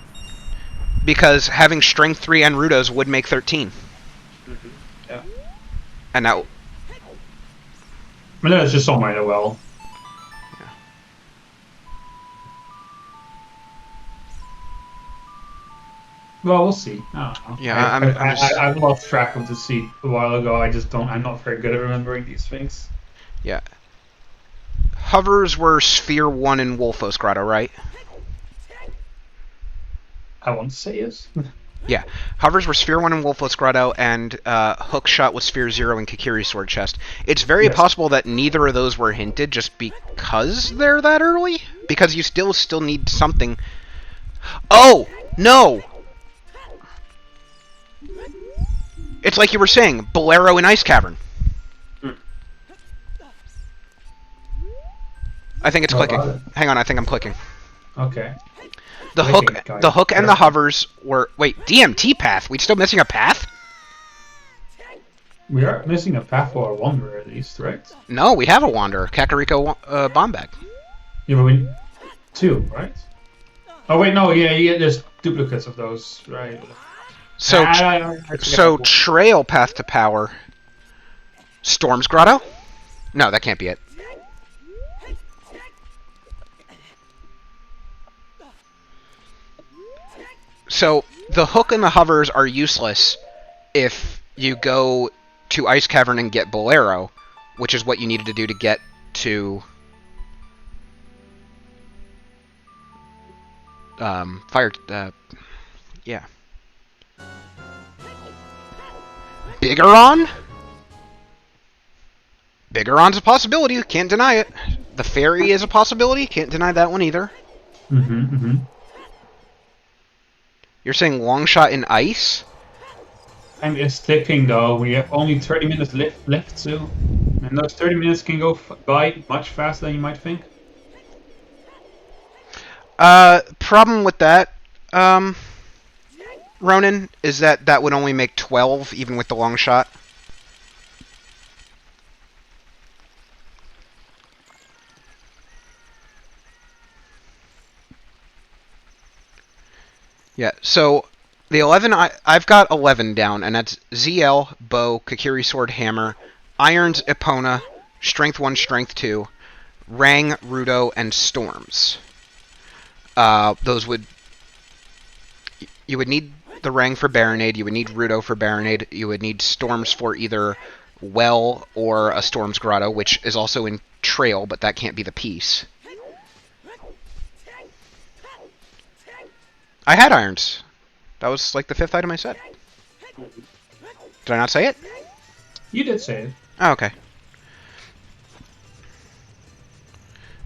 Because having Strength 3 and Rudo's would make 13. Mm-hmm. Yeah. And that... I mean, that's just somewhere in the well. Yeah. Well, we'll see. I don't know. Yeah, I've lost track of the seat a while ago. I'm not very good at remembering these things. Yeah. Hovers were Sphere 1 in Wolfos Grotto, right? I want to say yes. Yeah. Hovers were Sphere 1 in Wolfos Grotto, and Hookshot was Sphere 0 in Kikiri's Sword Chest. It's very possible that neither of those were hinted just because they're that early? Because you still need something... Oh! No! It's like you were saying, Bolero in Ice Cavern. I think it's clicking. Hang on, I think I'm clicking. Okay. The hook and the hovers were... Wait, DMT path? We still missing a path? We are missing a path for a Wanderer at least, right? No, we have a Wanderer. Kakariko bomb bag. Yeah, but we... 2, right? Oh wait, no, yeah, there's duplicates of those, right? So Trail Path to Power. Storm's Grotto? No, that can't be it. So the hook and the hovers are useless if you go to Ice Cavern and get Bolero, which is what you needed to do to get to Fire. Yeah. Bigoron? Bigoron's a possibility. Can't deny it. The Fairy is a possibility. Can't deny that one either. You're saying long shot in ice? Time is ticking though. We have only 30 minutes left too. And those 30 minutes can go by much faster than you might think. Problem with that, Ronan, is that would only make 12 even with the long shot. Yeah, so the 11, I've got 11 down, and that's ZL, Bow, Kakiri Sword, Hammer, Irons, Epona, Strength 1, Strength 2, Rang, Rudo, and Storms. Those would... You would need the Rang for Baronade, you would need Rudo for Baronade, you would need Storms for either Well or a Storm's Grotto, which is also in Trail, but that can't be the piece. I had irons. That was like the 5th item I said. Did I not say it? You did say it. Oh, okay.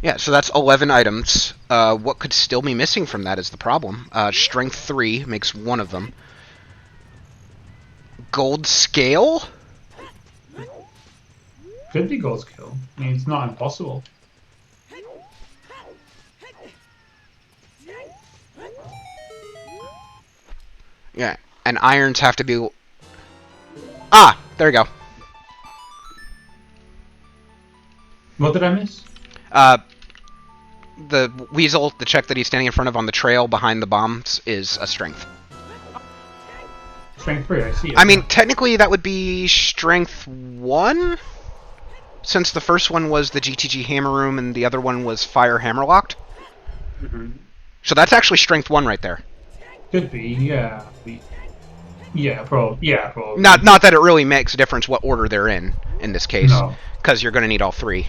Yeah, so that's 11 items. What could still be missing from that is the problem. Strength 3 makes one of them. Gold Scale? Could be gold scale. I mean, it's not impossible. Yeah, and irons have to be... Ah! There you go. What did I miss? The Weasel, the check that he's standing in front of on the trail behind the bombs, is a strength. Strength 3, I see it. I mean, technically that would be strength 1? Since the first one was the GTG Hammer Room and the other one was Fire Hammerlocked. So that's actually strength 1 right there. Could be, yeah. Yeah, probably. Not that it really makes a difference what order they're in this case. Because you're going to need all 3.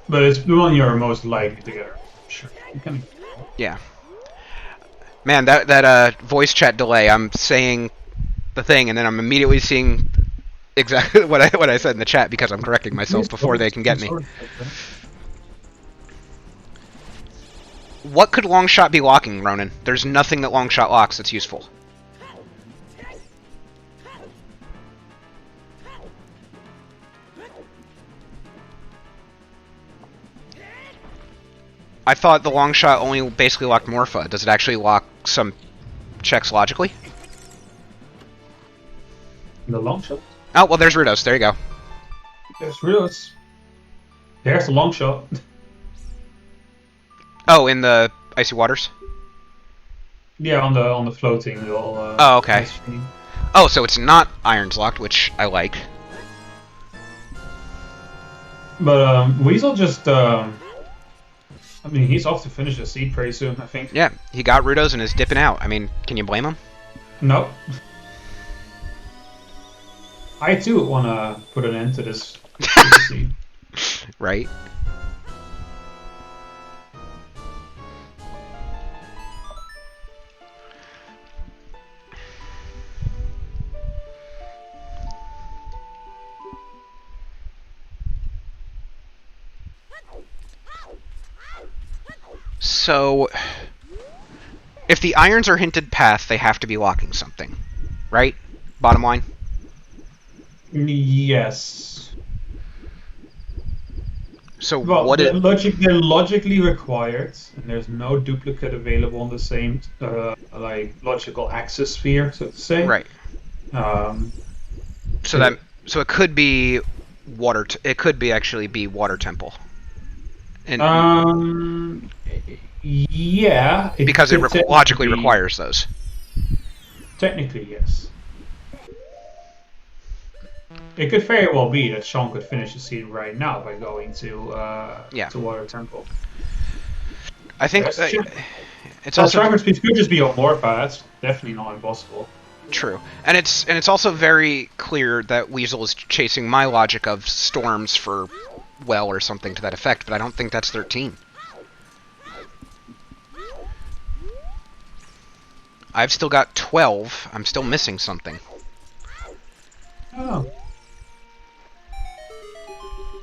But it's the one you're most likely to get. Sure. You can. Yeah. Man, that voice chat delay. I'm saying the thing, and then I'm immediately seeing exactly what I said in the chat because I'm correcting myself before they can get me. What could Longshot be locking, Ronan? There's nothing that Longshot locks that's useful. I thought the Longshot only basically locked Morpha. Does it actually lock some checks logically? The long shot? Oh, well, there's Rudos. There you go. There's Rudos. There's the long shot. Oh, in the icy waters? Yeah, on the floating little. Oh, okay. Oh, so it's not irons locked, which I like. But Weasel just. I mean, he's off to finish the seed pretty soon, I think. Yeah, he got Rudos and is dipping out. I mean, can you blame him? No. I too want to put an end to this seed. Right. So, if the irons are hinted path, they have to be locking something, right? Bottom line? Yes. So well, what they're logically required, and there's no duplicate available on the same like logical axis sphere, so to say. Right. So it could be water. It could be actually be water temple. And yeah. Because it logically requires those. Technically, yes. It could very well be that Shawn could finish the seed right now by going to Water Temple. I think it's also Triforce Speed could just be on Morpha. That's definitely not impossible. True, and it's also very clear that Weasel is chasing my logic of storms for well or something to that effect, but I don't think that's 13. I've still got 12. I'm still missing something. Oh.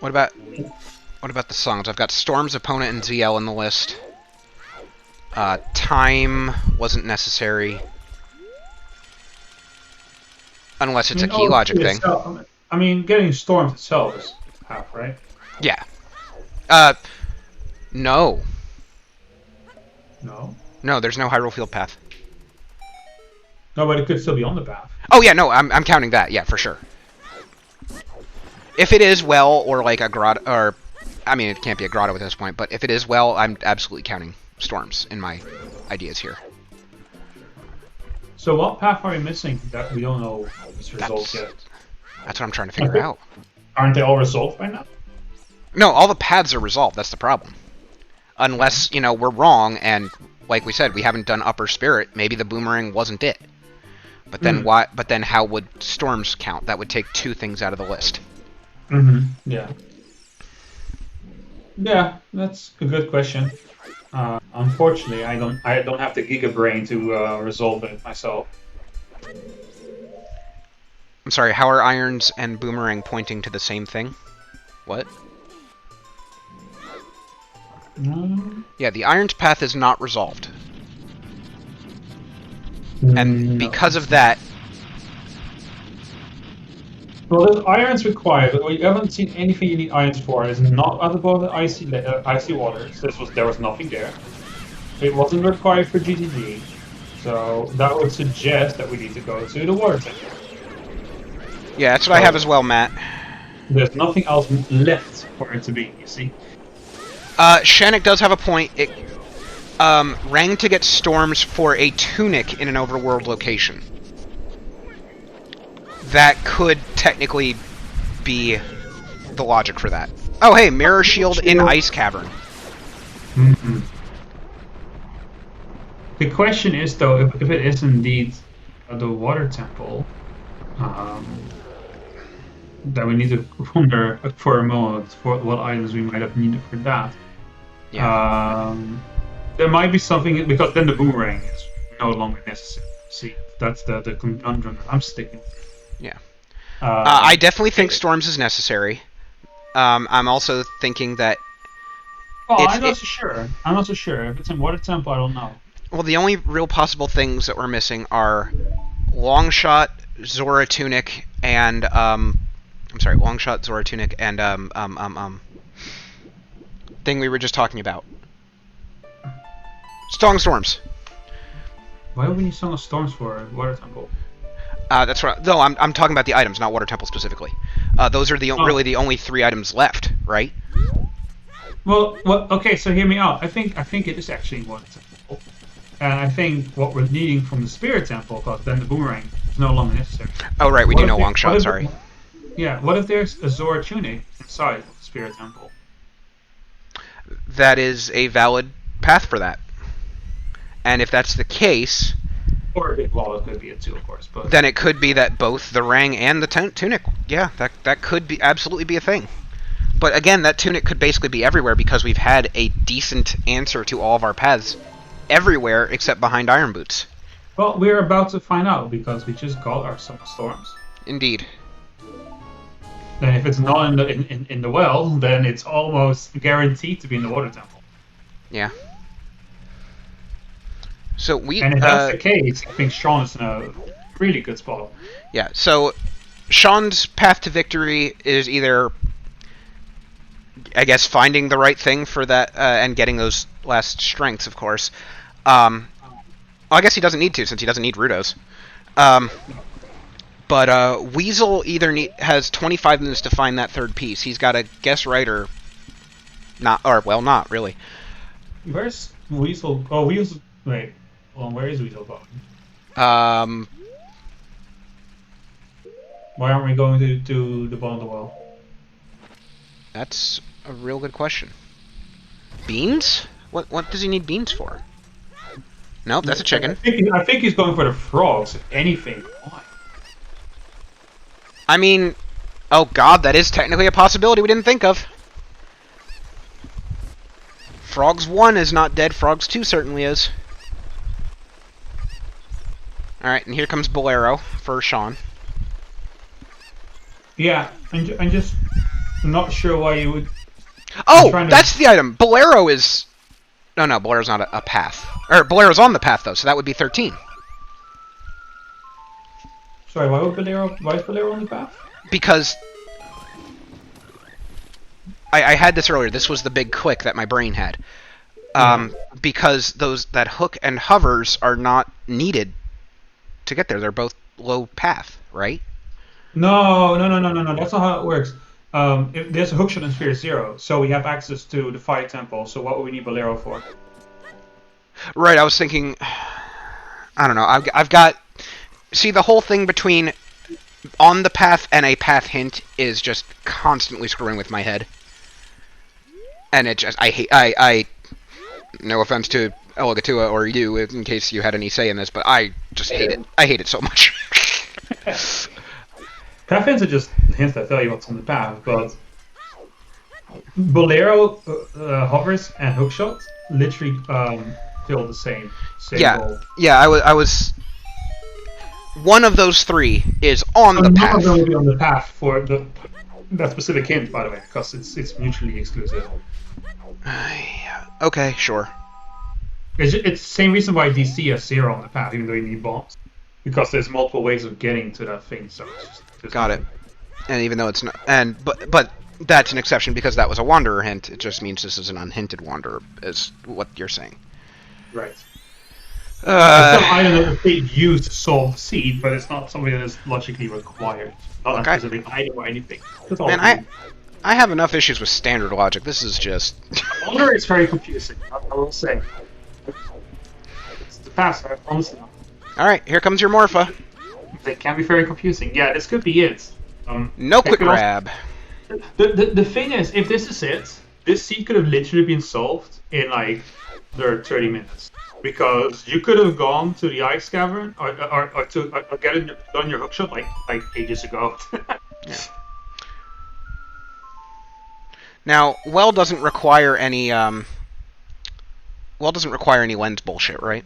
What about the songs? I've got Storm's opponent and ZL in the list. Time wasn't necessary. Unless it's a key logic thing. I mean, getting Storms itself is half, right? Yeah. No. No? No, there's no Hyrule Field path. No, but it could still be on the path. Oh yeah, no, I'm counting that, yeah, for sure. If it is well, or like a grotto, or I mean, it can't be a grotto at this point, but if it is well, I'm absolutely counting storms in my ideas here. So what path are we missing that we don't know is resolved yet? That's what I'm trying to figure out. Aren't they all resolved by now? No, all the paths are resolved. That's the problem. Unless, you know, we're wrong, and like we said, we haven't done Upper Spirit. Maybe the boomerang wasn't it. But then why? But then how would storms count? That would take two things out of the list. Yeah. Yeah, that's a good question. Unfortunately, I don't have the Giga Brain to resolve it myself. I'm sorry. How are irons and boomerang pointing to the same thing? What? Yeah, the irons path is not resolved. And because of that... Well, there's irons required, but we haven't seen anything you need irons for. It's not at the bottom of the icy waters. There was nothing there. It wasn't required for GTG. So that would suggest that we need to go to the water tank. Yeah, that's what I have as well, Matt. There's nothing else left for it to be, you see. Shannick does have a point. It rang to get storms for a tunic in an overworld location. That could technically be the logic for that. Oh, hey, Mirror Shield in Ice Cavern. The question is, though, if it is indeed the water temple, that we need to wonder for a moment for what items we might have needed for that. Yeah. There might be something because then the boomerang is no longer necessary. See, that's the conundrum that I'm sticking with. Yeah. Um, I definitely think storms is necessary. I'm also thinking that well, if I'm not so sure. I'm not so sure. If it's in water tempo, I don't know. well, the only real possible things that we're missing are Longshot, Zora Tunic, and I'm sorry, Longshot, Zora Tunic, and thing we were just talking about. Song Storms. Why would we need Song of Storms for water tempo? That's right. No, I'm talking about the items, not Water Temple specifically. Those are really the only 3 items left, right? Well, okay. So hear me out. I think it is actually water tempo, and I think what we're needing from the Spirit Temple, because then the boomerang is no longer necessary. Oh, right. We do know Longshot. Sorry. Yeah. What if there's a Zora Tunic inside of the Spirit Temple? That is a valid path for that. And if that's the case, Or a big wall could be it too, of course. But then it could be that both the Rang and the Tunic, yeah, that could be absolutely be a thing. But again, that Tunic could basically be everywhere because we've had a decent answer to all of our paths everywhere except behind Iron Boots. well, we're about to find out because we just got our Summer Storms. Indeed. And if it's not in the well, then it's almost guaranteed to be in the water temple. Yeah. So and if that's the case, I think Shawn is in a really good spot. Yeah. So Shawn's path to victory is either, I guess, finding the right thing for that and getting those last strengths, of course. Well, I guess he doesn't need to since he doesn't need Rudos. But Weasel either has 25 minutes to find that third piece. He's got to guess right or not, or well, not really. Where's Weasel? Oh, Weasel. Wait, hold on. Where is Weasel going? Why aren't we going to the bottom of the well? That's a real good question. Beans? What does he need beans for? Nope, that's a chicken. I think he's going for the frogs, if anything. Why? I mean, oh god, that is technically a possibility we didn't think of. Frogs 1 is not dead, Frogs 2 certainly is. Alright, and here comes Bolero for Shawn. Yeah, I'm just not sure why you would... Oh, that's the item! Bolero is... No, Bolero's not a path. Or, Bolero's on the path, though, so that would be 13. Sorry, why is Bolero on the path? Because... I had this earlier. This was the big click that my brain had. Because that hook and hovers are not needed to get there. They're both low path, right? No. That's not how it works. If there's a hookshot in Sphere 0, so we have access to the Fire Temple. So what would we need Bolero for? Right. I was thinking. I don't know. I've got. See, the whole thing between on the path and a path hint is just constantly screwing with my head. And it just, I no offense to Elgatua or you, in case you had any say in this, but I just hate it. I hate it so much. Path hints are just hints that tell you what's on the path, but Bolero hovers and hookshot literally feel the same goal. Yeah, I was... One of those 3 is on the path. None of them will be on the path for that specific hint, by the way, because it's mutually exclusive. Okay, sure. It's the same reason why DC has 0 on the path, even though you need bombs. Because there's multiple ways of getting to that thing, so got it. And even though it's not... But that's an exception because that was a Wanderer hint. It just means this is an unhinted Wanderer, is what you're saying. Right. It's not an item that they use to solve the seed, but it's not something that is logically required. Not a specific item or anything. Man, I have enough issues with standard logic. This is just... Wanderer is very confusing, I will say. It's the past, honestly. Alright, here comes your Morpha. They can be very confusing. Yeah, this could be it. No quick grab. The thing is, if this is it, this seed could have literally been solved in like 30 minutes. Because you could have gone to the Ice Cavern or done your hookshot like ages ago. Yeah. Now, well doesn't require any Well, it doesn't require any lens bullshit, right?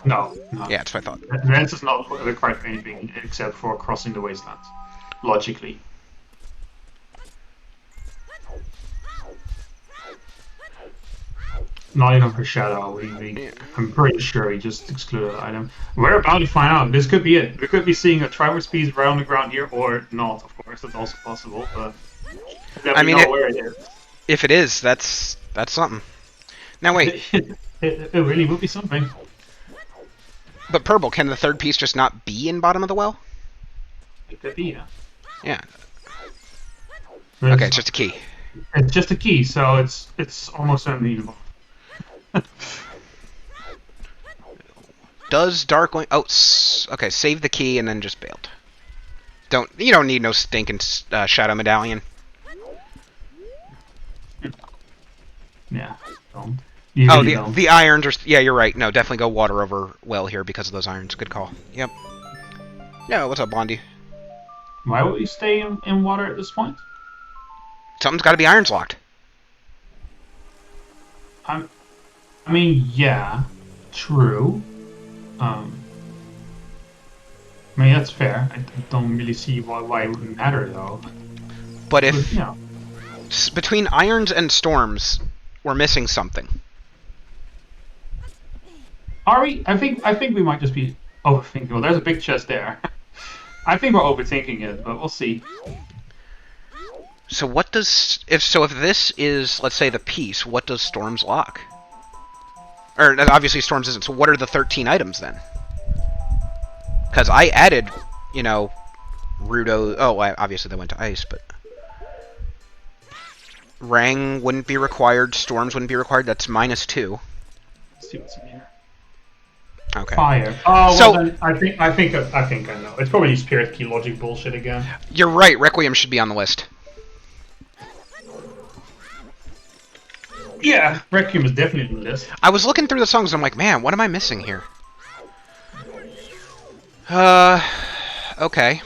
No, no. Yeah, that's what I thought. Lens is not required for anything except for crossing the wastelands, logically. Not even for Shadow. I'm pretty sure we just excluded the item. We're about to find out. This could be it. We could be seeing a Triforce piece right on the ground here, or not, of course. That's also possible, but I mean, where it is. If it is, that's something. Now wait. It really would be something. But Purple, can the third piece just not be in bottom of the well? It could be, yeah. Yeah. But Okay, it's just a key. It's just a key, so it's almost unbelievable. Does Darkling... Oh, okay, save the key and then just bailed. You don't need no stinking Shadow Medallion. Yeah. Oh, Don't. the irons are... Yeah, you're right. No, definitely go water over well here because of those irons. Good call. Yep. Yeah, what's up, Blondie? Why would we stay in water at this point? Something's got to be irons locked. I mean, yeah, true. I mean, that's fair. I don't really see why it would matter, though. But if... Yeah. Between irons and storms, we're missing something. Are we? I think we might just be overthinking. Well, there's a big chest there. I think we're overthinking it, but we'll see. So what does... If this is, let's say, the piece, what does storms lock? Or, obviously storms isn't, so what are the 13 items then? Because I added, you know, Rudo... Oh, obviously they went to ice, but... Rang wouldn't be required, storms wouldn't be required, that's -2. Let's see what's in here. Okay. Fire. Oh, So- well, then I think I know. It's probably spirit key logic bullshit again. You're right, Requiem should be on the list. Yeah, Requiem is definitely on the list. I was looking through the songs and I'm like, man, what am I missing here? Okay.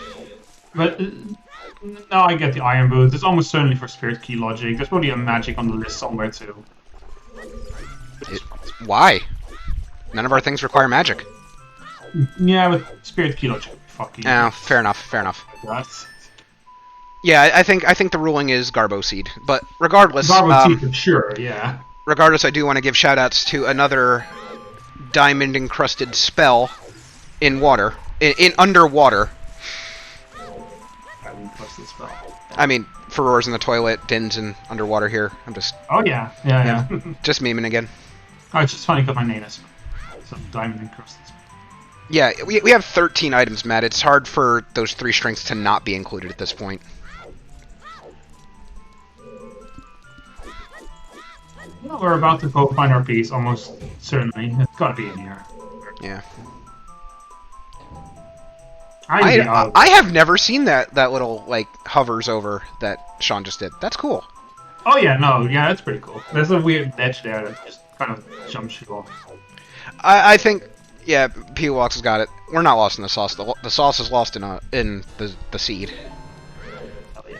But no, I get the Iron Boots. It's almost certainly for Spirit Key logic. There's probably a magic on the list somewhere too. Why? None of our things require magic. Yeah, but Spirit Key logic. Fuck you. Oh, fair enough, fair enough. That's Yeah, I think the ruling is Garbo Seed, but regardless, Garbo for sure. Yeah. regardless, I do want to give shoutouts to another diamond encrusted spell in water, in underwater. I mean, Furores in the toilet, Dins in underwater here. I'm just... Oh, yeah. Yeah. just memeing again. Oh, it's just funny because my name is some diamond encrusted. Yeah, we have 13 items, Matt. It's hard for those 3 strengths to not be included at this point. Well, we're about to go find our piece, almost certainly. It's gotta be in here. Yeah. I have never seen that little, like, hovers over that Shawn just did. That's cool. Oh, yeah, no, yeah, that's pretty cool. There's a weird ledge there that just kind of jumps you off. I think, yeah, P-Walks has got it. We're not lost in the sauce. The sauce is lost in the seed. Oh, yeah.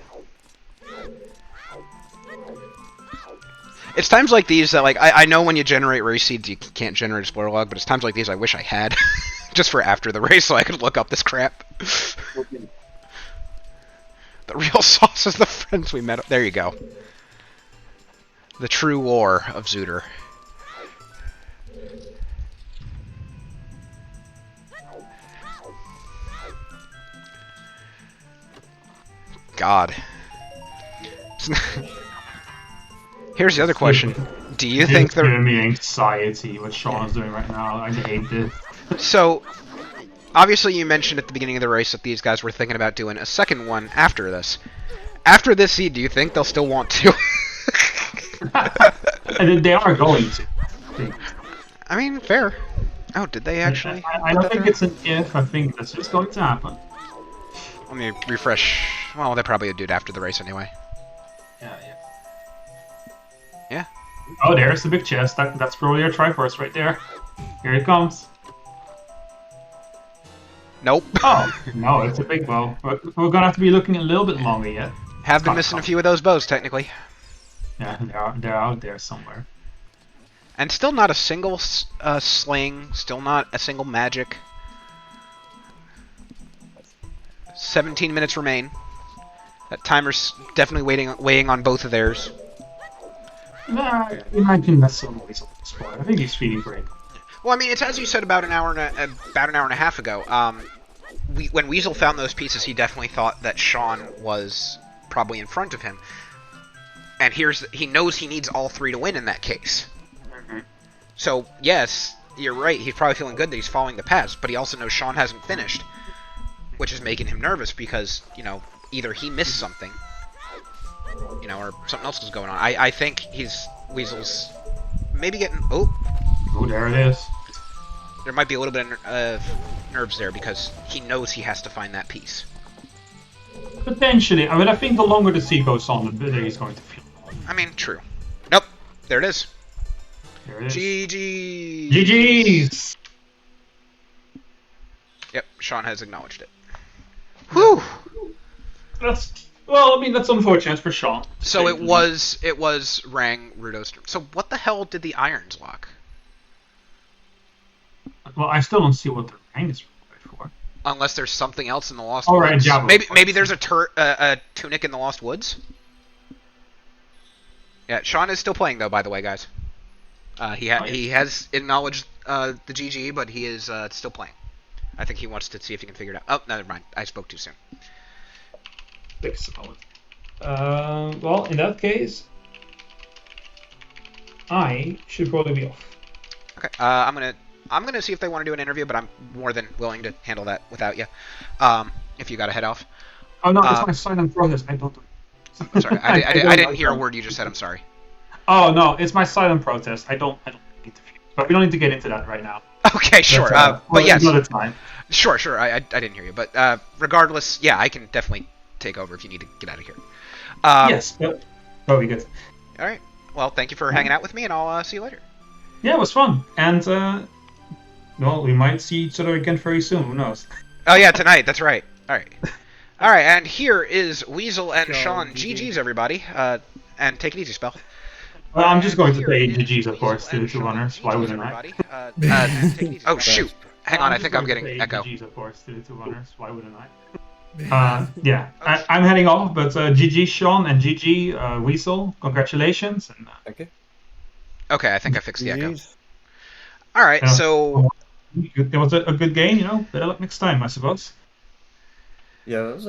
It's times like these that, like, I know when you generate race seeds you can't generate Explorer Log, but it's times like these I wish I had. Just for after the race so I could look up this crap. The real sauce is the friends we met. There you go. The true war of Zooter. God. Here's the other question. Do you think It's giving me anxiety what Shawn is doing right now. I hate this. So, obviously you mentioned at the beginning of the race that these guys were thinking about doing a second one after this. After this seed, do you think they'll still want to? And they are going to. I mean, fair. Oh, did they actually? I don't think it's an if, I think that's just going to happen. Let me refresh. Well, they probably would do it after the race anyway. Yeah. Yeah. Oh, there's the big chest. That's probably our Triforce right there. Here it comes. Nope. Oh, no, it's a big bow. We're gonna have to be looking a little bit longer yet. Have been missing a few of those bows, technically. Yeah, they're out there somewhere. And still not a single sling, still not a single magic. 17 minutes remain. That timer's definitely weighing on both of theirs. Nah, I imagine that's some Weasel at this point. I think he's feeling great. Well, I mean, it's as you said about an hour and a half ago. When Weasel found those pieces, he definitely thought that Shawn was probably in front of him. And he knows he needs all three to win in that case. Mm-hmm. So, yes, you're right. He's probably feeling good that he's following the paths, but he also knows Shawn hasn't finished, which is making him nervous because, either he missed something, or something else is going on. I think Weasel's maybe getting... Oh, there it is. there might be a little bit of nerves there because he knows he has to find that piece. Potentially. I mean, I think the longer the sea goes on, the better he's going to feel. I mean, true. Nope. There it is. There it is. GG. GG's! Yep, Shawn has acknowledged it. Whew. That's unfortunate for Shawn. So it was Rang, Rudos. So what the hell did the irons lock? Well, I still don't see what the rank is required for. Unless there's something else in the Lost Right, Woods. Diablo, Maybe there's a tunic in the Lost Woods. Yeah, Shawn is still playing though, by the way, guys. He has acknowledged the GG, but he is still playing. I think he wants to see if he can figure it out. Oh, never mind. I spoke too soon. Well, in that case, I should probably be off. Okay. I'm gonna see if they want to do an interview, but I'm more than willing to handle that without you. If you gotta head off. Oh no, it's my silent protest. I don't. I'm sorry. I didn't hear a word you just said. I'm sorry. Oh no, it's my silent protest. I don't interfere. But we don't need to get into that right now. Okay, sure. But yes. Another time. Sure. I didn't hear you, but regardless, yeah, I can definitely take over if you need to get out of here. Yes, but probably good. All right. Well, thank you for hanging out with me, and I'll see you later. Yeah, it was fun, and well, we might see each other again very soon. Who knows? Oh yeah, tonight. That's right. All right. And here is Weasel and Shawn. GG's, everybody. And take it easy, Spell. Well, I'm just going to say GG's, of course, to the two runners. Why wouldn't I? Oh shoot! Hang on, I think I'm getting echo. GG's, of course, to the two runners. Why wouldn't I? Yeah, I'm heading off, but GG Shawn and GG Weasel, congratulations. And, Okay. Okay, I think I fixed the echo. All right, so it was a good game, Better luck next time, I suppose. Yeah, it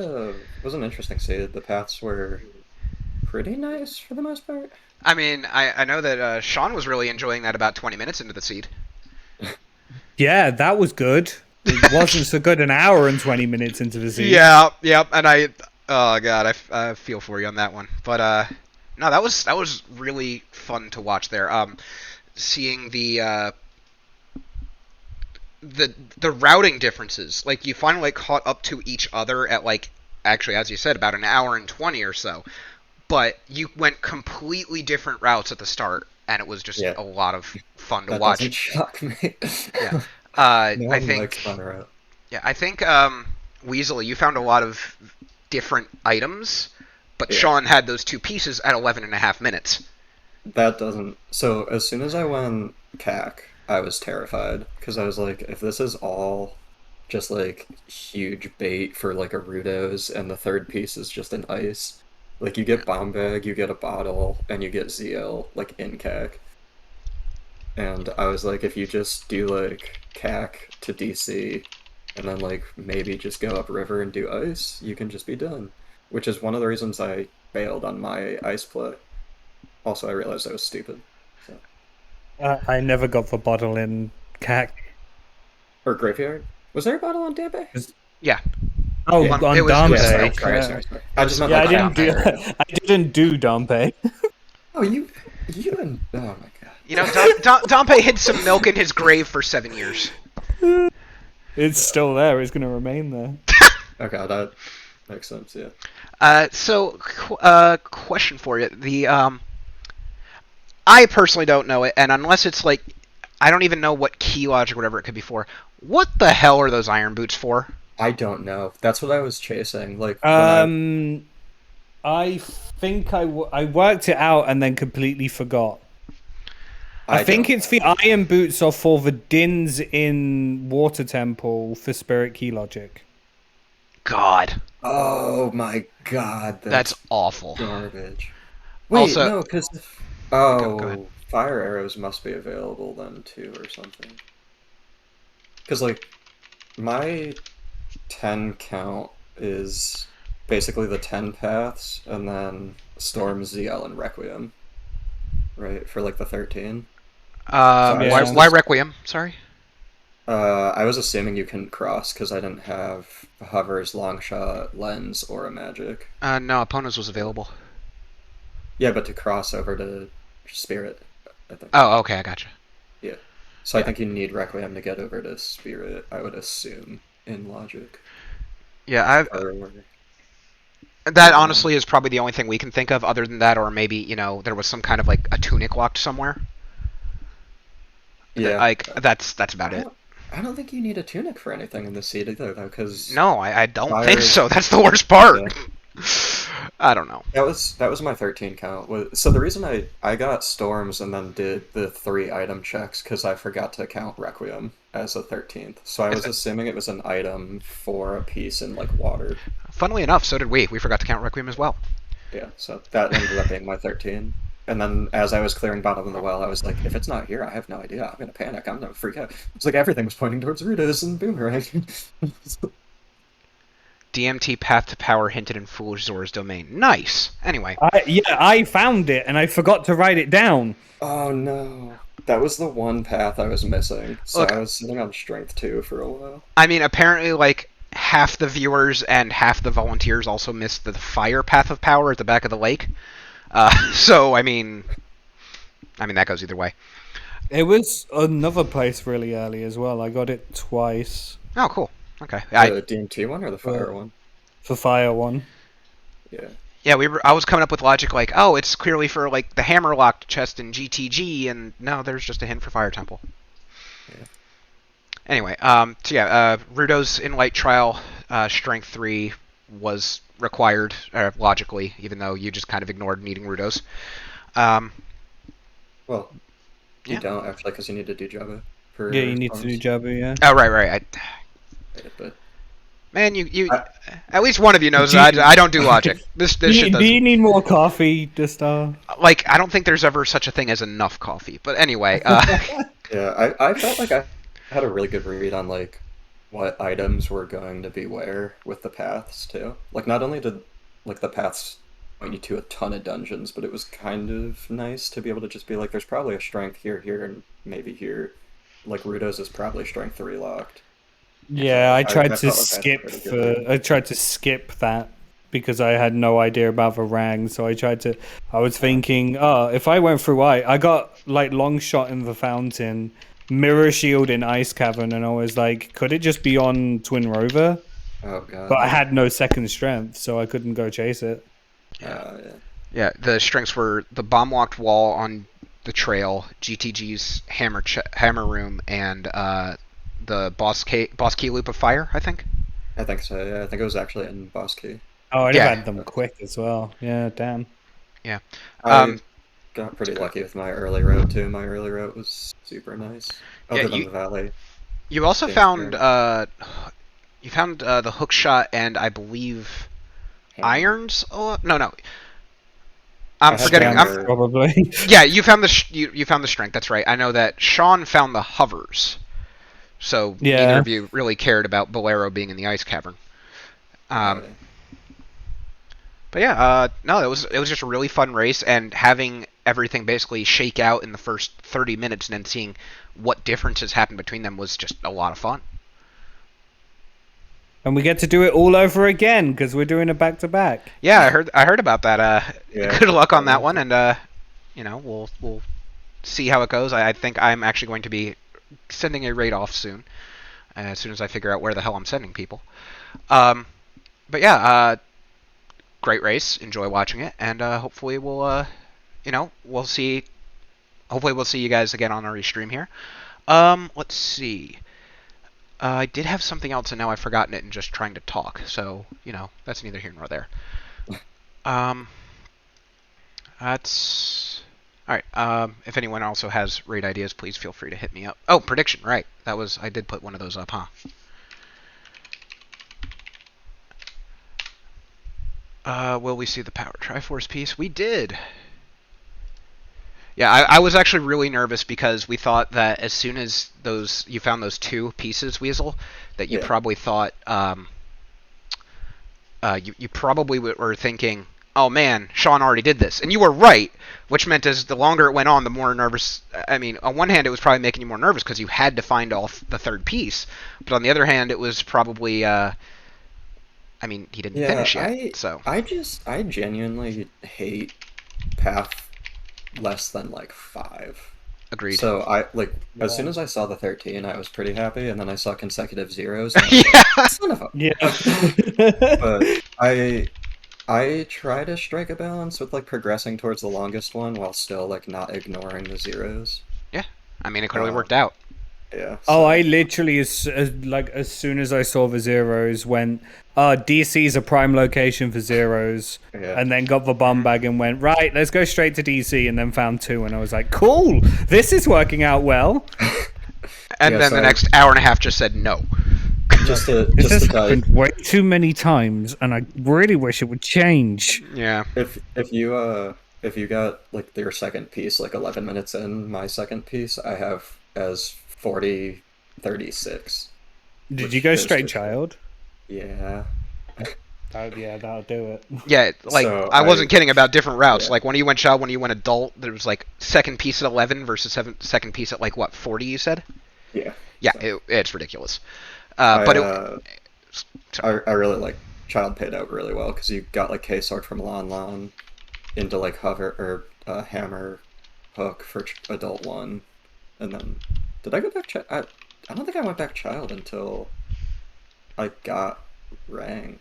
was an interesting seed. The paths were pretty nice for the most part. I mean, I know that Shawn was really enjoying that about 20 minutes into the seed. Yeah, that was good. It wasn't so good an hour and 20 minutes into the season. Yeah, and oh god, I feel for you on that one. But no, that was really fun to watch there. Seeing the routing differences, like you finally caught up to each other at actually, as you said, about an hour and 20 or so. But you went completely different routes at the start, and it was just a lot of fun to watch. That doesn't shock me. Yeah. I think Weasel, you found a lot of different items, but Shawn had those two pieces at 11.5 minutes. That doesn't... So, as soon as I went CAC, I was terrified, because I was like, if this is all just, huge bait for, a Rudos, and the third piece is just an ice, you get Bomb Bag, you get a bottle, and you get ZL, in CAC. And I was like, if you just do, CAC to DC, and then, maybe just go upriver and do ice, you can just be done. Which is one of the reasons I bailed on my ice play. Also, I realized I was stupid. So. I never got the bottle in CAC. Or Graveyard? Was there a bottle on Dampe? Yeah. Oh, yeah. on Dampe. Sorry. I just meant I didn't do Dampe. Oh, you and... Oh, my God. Dampe hid some milk in his grave for 7 years. It's still there. It's going to remain there. Okay, that makes sense, yeah. So, question for you. I personally don't know it, and unless it's I don't even know what key logic or whatever it could be for. What the hell are those iron boots for? I don't know. That's what I was chasing. I think I worked it out and then completely forgot. I think don't it's the iron boots are for the dins in Water Temple for Spirit Key Logic. God, Oh my god, that's that's awful. garbage. Wait, Also, no, because go ahead. fire arrows must be available then too, or something. Because like my 10 count is basically the 10 paths, and then Storm, ZL, and Requiem, right? For like the 13. So I was Why just why Requiem? Sorry. I was assuming you couldn't cross because I didn't have hovers, long shot, lens, or a magic. No, opponents was available. Yeah, but to cross over to Spirit, I think. Oh, okay, I gotcha. Yeah. So I Yeah. think you need Requiem to get over to Spirit, I would assume, in logic. Yeah, Or, that honestly is probably the only thing we can think of. Other than that, or maybe there was some kind of like a tunic locked somewhere. yeah. Like that's about it. I don't think you need a tunic for anything in this seed either, though, because No, I don't think fire. so. That's the worst part. Yeah. I don't know. That was my 13 count. So the reason I got storms and then did the 3 item checks because I forgot to count Requiem as a 13th. So I was assuming it was an item for a piece in like water. Funnily enough, so did we. We forgot to count Requiem as well. Yeah, so that ended up being my 13. And then as I was clearing bottom of the well, I was like, if it's not here, I have no idea. I'm gonna panic. I'm gonna freak out. It's like everything was pointing towards Rudas and Boomerang. DMT Path to Power hinted in Foolish Zora's domain. Nice. Anyway. I found it and I forgot to write it down. Oh no. That was the one path I was missing. So Look, I was sitting on strength 2 for a while. I mean, apparently, like, half the viewers and half the volunteers also missed the fire path of power at the back of the lake. So, I mean, that goes either way. It was another place really early as well. I got it twice. Oh, cool. Okay. The DMT one or the fire one? The fire one. Yeah. Yeah, I was coming up with logic like, oh, it's clearly for like the hammerlocked chest in GTG, and no, there's just a hint for Fire Temple. Yeah. Anyway, so yeah, Rudo's in Light Trial, Strength 3 was required logically, even though you just kind of ignored needing Rudo's. Well, you Yeah. don't actually because you need to do Java. Yeah, you need to do Java, yeah. Oh, right. But Man, you at least one of you knows that I don't do logic. This shit Do doesn't. you need more coffee, Distar? Like, I don't think there's ever such a thing as enough coffee. But anyway, yeah, I felt like I had a really good read on like what items were going to be where with the paths too. Like not only did like the paths point you to a ton of dungeons, but it was kind of nice to be able to just be like, there's probably a strength here, and maybe here. Like Rudo's is probably strength 3 locked. Yeah, I tried to felt like I had skip pretty good I tried to skip that because I had no idea about the rang. So I was thinking, if I went through I got like long shot in the fountain, mirror shield in ice cavern, and I was like, could it just be on Twin Rover? Oh god. But I had no second strength, so I couldn't go chase it. Yeah. yeah, the strengths were the bomb locked wall on the trail, GTG's hammer room, and the boss key loop of fire, I think. I think so, yeah. I think it was actually in Boss Key. Oh, I'd Yeah. have had them quick as well. Yeah, damn. Yeah. I got pretty lucky with my early route too. My early route was super nice. Other Yeah, than the valley. You also Yeah, found yeah. the hook shot and I believe Hammer. irons. Oh no. I I'm had forgetting. hammer. Probably. Yeah, you found you found the strength. That's right. I know that Shawn found the hovers. So Yeah. neither of you really cared about Bolero being in the ice cavern. But yeah, no, it was just a really fun race, and having everything basically shake out in the first 30 minutes, and then seeing what differences happened between them was just a lot of fun. And we get to do it all over again because we're doing it back to back. Yeah, I heard about that. Yeah. Good luck on that one, and we'll see how it goes. I think I'm actually going to be sending a raid off soon, as soon as I figure out where the hell I'm sending people. But yeah, great race. Enjoy watching it, and hopefully we'll see. Hopefully we'll see you guys again on our restream here. Let's see. I did have something else, and now I've forgotten it and just trying to talk. So, that's neither here nor there. That's... All right. If anyone also has raid ideas, please feel free to hit me up. Oh, prediction. Right. I did put one of those up, huh? Will we see the power Triforce piece? We did. Yeah, I was actually really nervous because we thought that as soon as you found those 2 pieces, Weasel, that you probably thought you probably were thinking, oh man, Shawn already did this, and you were right. Which meant as the longer it went on, the more nervous. I mean, on one hand, it was probably making you more nervous because you had to find all the 3rd piece, but on the other hand, it was probably. I mean, he didn't finish yet, so. I genuinely hate path less than like 5. Agreed. So as soon as I saw the 13, I was pretty happy, and then I saw consecutive zeros. And I was Yeah. like, son of a. Yeah. But I try to strike a balance with like progressing towards the longest one while still like not ignoring the zeros. Yeah, I mean, it clearly worked out. Yeah. Oh, I literally as soon as I saw the zeros went, DC's a prime location for zeros, and then got the bomb bag and went, right, let's go straight to DC, and then found 2, and I was like, cool, this is working out well. And then the next hour and a half just said no. This has happened way too many times, and I really wish it would change. Yeah. If you got like your second piece like 11 minutes in, my second piece I have as 40-36. Did you go straight child? Yeah. Yeah, that'll do it. Yeah, like, So I wasn't kidding about different routes. Yeah. Like, when you went child, when you went adult, there was, like, second piece at 11 versus second piece at, like, what, 40, you said? Yeah. Yeah, So it's ridiculous. I really like child paid out really well, because you got, like, K-Sword from Lon into, like, hover, or hammer hook for adult 1, and then... Did I go back I don't think I went back child until I got Rang.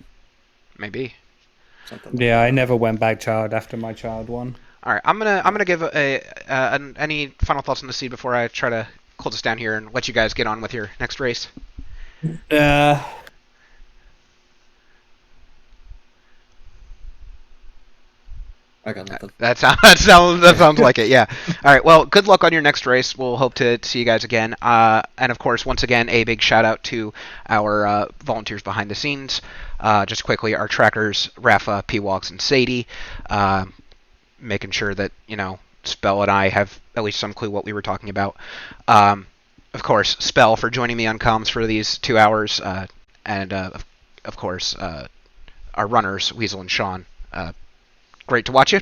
Maybe. Something like Yeah, that. I never went back child after my child one. All right, I'm gonna give any final thoughts on the seed before I try to close this down here and let you guys get on with your next race. I got nothing. That sounds like it. Yeah. All right. Well, good luck on your next race. We'll hope to see you guys again. And of course, once again, a big shout out to our volunteers behind the scenes. Just quickly, our trackers, Rafa, P-Walks, and Sadie, making sure that Spell and I have at least some clue what we were talking about. Of course, Spell for joining me on comms for these 2 hours, and of course, our runners, Weasel and Shawn. Great to watch you.